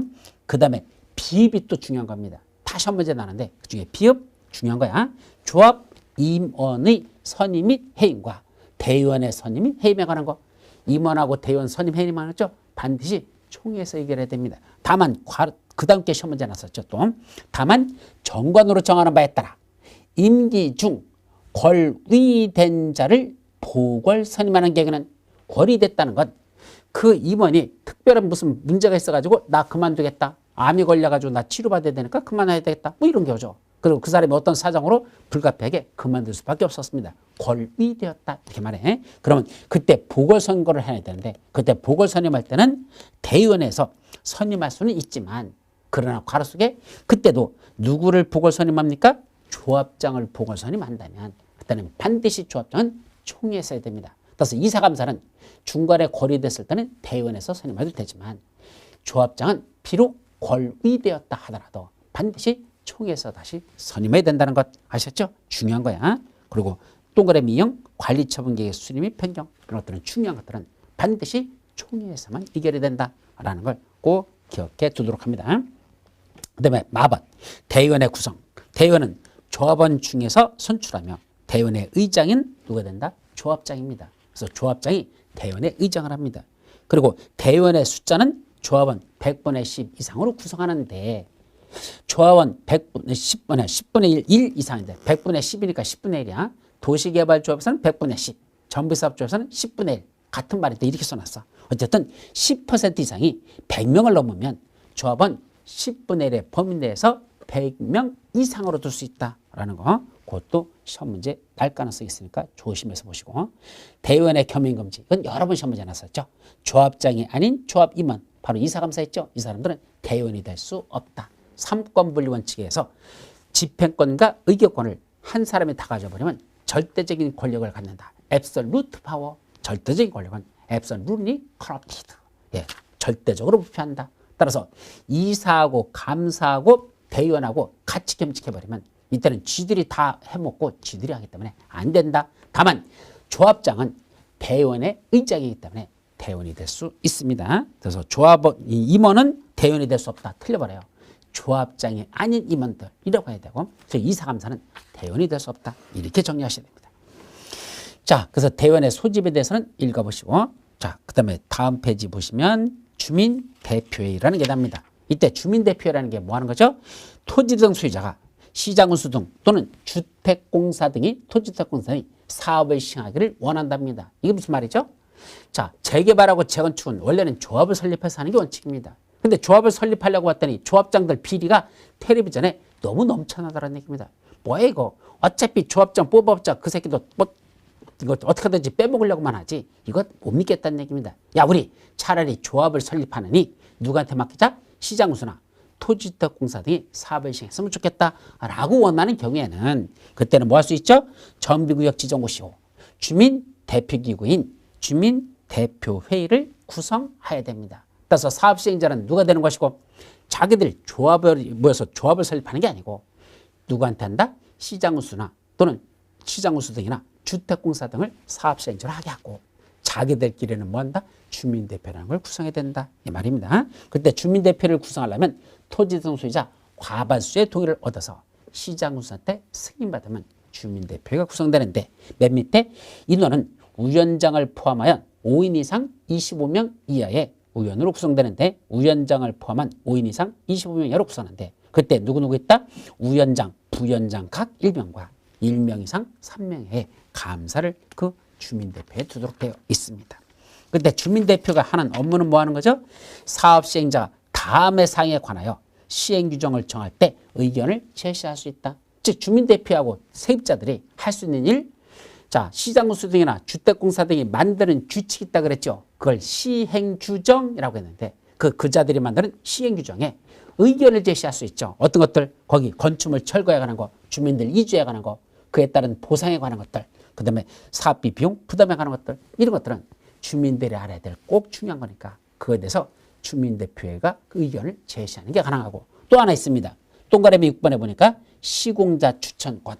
그 다음에 비입이 또 중요한 겁니다. 다 시험 문제 나는데 그중에 비읍 중요한 거야. 조합 임원의 선임 및 해임과 대의원의 선임 및 해임에 관한 거. 임원하고 대의원 선임 해임만 하죠. 반드시 총회에서 의결해야 됩니다. 다만 그 다음 게 시험 문제 났었죠. 또 다만 정관으로 정하는 바에 따라 임기 중 권위된 자를 보궐 선임하는 경우는 권위됐다는 건 그 임원이 특별한 무슨 문제가 있어가지고 나 그만두겠다. 암이 걸려가지고 나 치료받아야 되니까 그만해야 되겠다. 뭐 이런 거죠. 그리고 그 사람이 어떤 사정으로 불가피하게 그만둘 수밖에 없었습니다. 권위되었다 이렇게 말해. 그러면 그때 보궐선거를 해야 되는데 그때 보궐선임할 때는 대의원에서 선임할 수는 있지만 그러나 괄호 속에 그때도 누구를 보궐선임합니까? 조합장을 보궐선임한다면 그때는 반드시 조합장은 총회에서 해야 됩니다. 그래서 이사감사는 중간에 권위됐을 때는 대의원에서 선임해도 되지만 조합장은 비록 권위되었다 하더라도 반드시 총회에서 다시 선임해야 된다는 것 아셨죠? 중요한 거야. 그리고 동그라미 2형 관리처분계획 수립 및 변경 이런 것들은 중요한 것들은 반드시 총회에서만 의결이 된다라는 걸 꼭 기억해 두도록 합니다. 그 다음에 마번 대의원의 구성. 대의원은 조합원 중에서 선출하며 대의원의 의장인 누가 된다? 조합장입니다. 그래서 조합장이 대의원의 의장을 합니다. 그리고 대의원의 숫자는 조합원 100분의 10 이상으로 구성하는데 조합원 10분의 1 이상인데 100분의 10이니까 10분의 1이야. 도시개발조합에서는 100분의 10, 전비사업조합에서는 10분의 1 같은 말인데 이렇게 써놨어. 어쨌든 10% 이상이 100명을 넘으면 조합원 10분의 1의 범위 내에서 100명 이상으로 둘 수 있다라는 거. 그것도 시험 문제 날 가능성이 있으니까 조심해서 보시고. 대의원의 겸임금지. 이건 여러 번 시험 문제 났었죠. 조합장이 아닌 조합 임원. 바로 이사감사 있죠. 이 사람들은 대의원이 될 수 없다. 3권 분리 원칙에서 집행권과 의결권을 한 사람이 다 가져버리면 절대적인 권력을 갖는다. absolute power. 절대적인 권력은 absolutely corrupted. 예, 절대적으로 부패한다. 따라서 이사하고 감사하고 대의원하고 같이 겸직해버리면 이때는 쥐들이 다 해먹고 쥐들이 하기 때문에 안 된다. 다만 조합장은 대의원의 의장이기 때문에 대의원이 될 수 있습니다. 그래서 임원은 대의원이 될 수 없다. 틀려버려요. 조합장이 아닌 임원들이라고 해야 되고 그래서 이사감사는 대의원이 될 수 없다. 이렇게 정리하셔야 됩니다. 자, 그래서 대의원의 소집에 대해서는 읽어보시고 자, 그 다음에 다음 페이지 보시면 주민대표회의라는 게 납니다. 이때 주민대표회라는 게 뭐 하는 거죠? 토지 등 소유자가 시장운수 등 또는 주택공사 등이 토지주택공사 등이 사업을 시행하기를 원한답니다. 이게 무슨 말이죠? 자, 재개발하고 재건축은 원래는 조합을 설립해서 하는 게 원칙입니다. 근데 조합을 설립하려고 했더니 조합장들 비리가 텔레비전에 너무 넘쳐나더라는 얘기입니다. 뭐야 이거? 어차피 조합장 뽑아봤자 그 새끼도 뭐 이거 어떻게든지 빼먹으려고만 하지 이거 못 믿겠다는 얘기입니다. 야, 우리 차라리 조합을 설립하느니 누구한테 맡기자? 시장운수나 토지주택공사 등이 사업을 시행했으면 좋겠다라고 원하는 경우에는 그때는 뭐 할 수 있죠? 정비구역 지정고시호 주민대표기구인 주민대표회의를 구성해야 됩니다. 따라서 사업 시행자는 누가 되는 것이고 자기들 조합을 모여서 조합을 설립하는 게 아니고 누구한테 한다? 시장운수나 또는 시장운수 등이나 주택공사 등을 사업시행자로 하게 하고 자기들끼리는 뭐한다? 주민대표라는 걸 구성해야 된다. 이 말입니다. 그때 주민대표를 구성하려면 토지등 소유자 과반수의 동의를 얻어서 시장운수한테 승인받으면 주민대표가 구성되는데 맨 밑에 인원은 위원장을 포함하여 5인 이상 25명 이하의 위원으로 구성되는데 위원장을 포함한 5인 이상 25명 이하로 구성하는데 그때 누구누구 있다? 위원장, 부위원장 각 1명과 1명 이상 3명의 감사를 그 주민대표에 두도록 되어 있습니다. 그때 주민대표가 하는 업무는 뭐 하는 거죠? 사업시행자가 다음의 사항에 관하여 시행규정을 정할 때 의견을 제시할 수 있다. 즉 주민대표하고 세입자들이 할 수 있는 일, 자 시장운수 등이나 주택공사 등이 만드는 규칙이 있다 그랬죠. 그걸 시행규정이라고 했는데 그 자들이 만드는 시행규정에 의견을 제시할 수 있죠. 어떤 것들? 거기 건축물 철거에 관한 거, 주민들 이주에 관한 거, 그에 따른 보상에 관한 것들, 그 다음에 사업비 비용 부담에 관한 것들, 이런 것들은 주민들이 알아야 될 꼭 중요한 거니까 그거에 대해서 주민대표회가 그 의견을 제시하는 게 가능하고 또 하나 있습니다. 동그라미 6번에 보니까 시공자 추천권.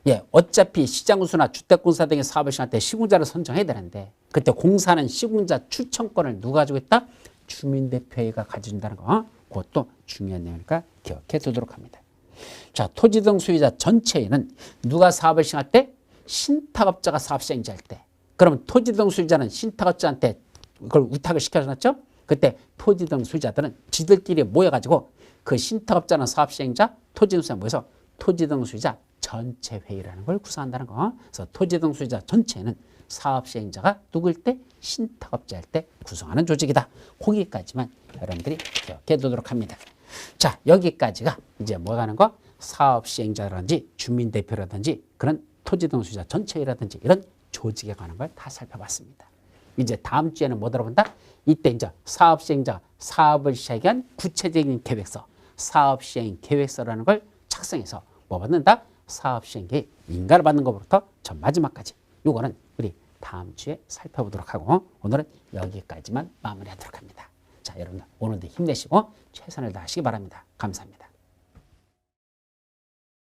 예, 어차피 시장운수나 주택공사 등의 사업을 시행할 때 시공자를 선정해야 되는데 그때 공사는 시공자 추천권을 누가 가지고 있다? 주민대표회가 가져준다는 거. 그것도 중요한 내용이니까 기억해 두도록 합니다. 자, 토지 등 소유자 전체에는 누가 사업을 시행할 때? 신탁업자가 사업 시행자일 때. 그러면 토지 등 소유자는 신탁업자한테 그걸 위탁을 시켜줬죠? 그때 토지 등 소유자들은 지들끼리 모여가지고 그 신탁업자나 사업 시행자, 토지 등 소유자 모여서 토지 등 소유자 전체 회의라는 걸 구성한다는 거. 그래서 토지 등 소유자 전체는 사업 시행자가 누구일 때? 신탁업자일 때 구성하는 조직이다. 거기까지만 여러분들이 기억해 두도록 합니다. 자, 여기까지가 이제 뭐가 하는 거? 사업 시행자라든지 주민대표라든지 그런 토지 등 소유자 전체라든지 이런 조직에 관한 걸 다 살펴봤습니다. 이제 다음 주에는 뭐 들어본다? 이때 이제 사업 시행자 사업을 시행한 구체적인 계획서, 사업 시행 계획서라는 걸 작성해서 뭐 받는다? 사업 시행 계획 인가를 받는 것부터 전 마지막까지 요거는 우리 다음 주에 살펴보도록 하고 오늘은 여기까지만 마무리하도록 합니다. 자, 여러분들 오늘도 힘내시고 최선을 다하시기 바랍니다. 감사합니다.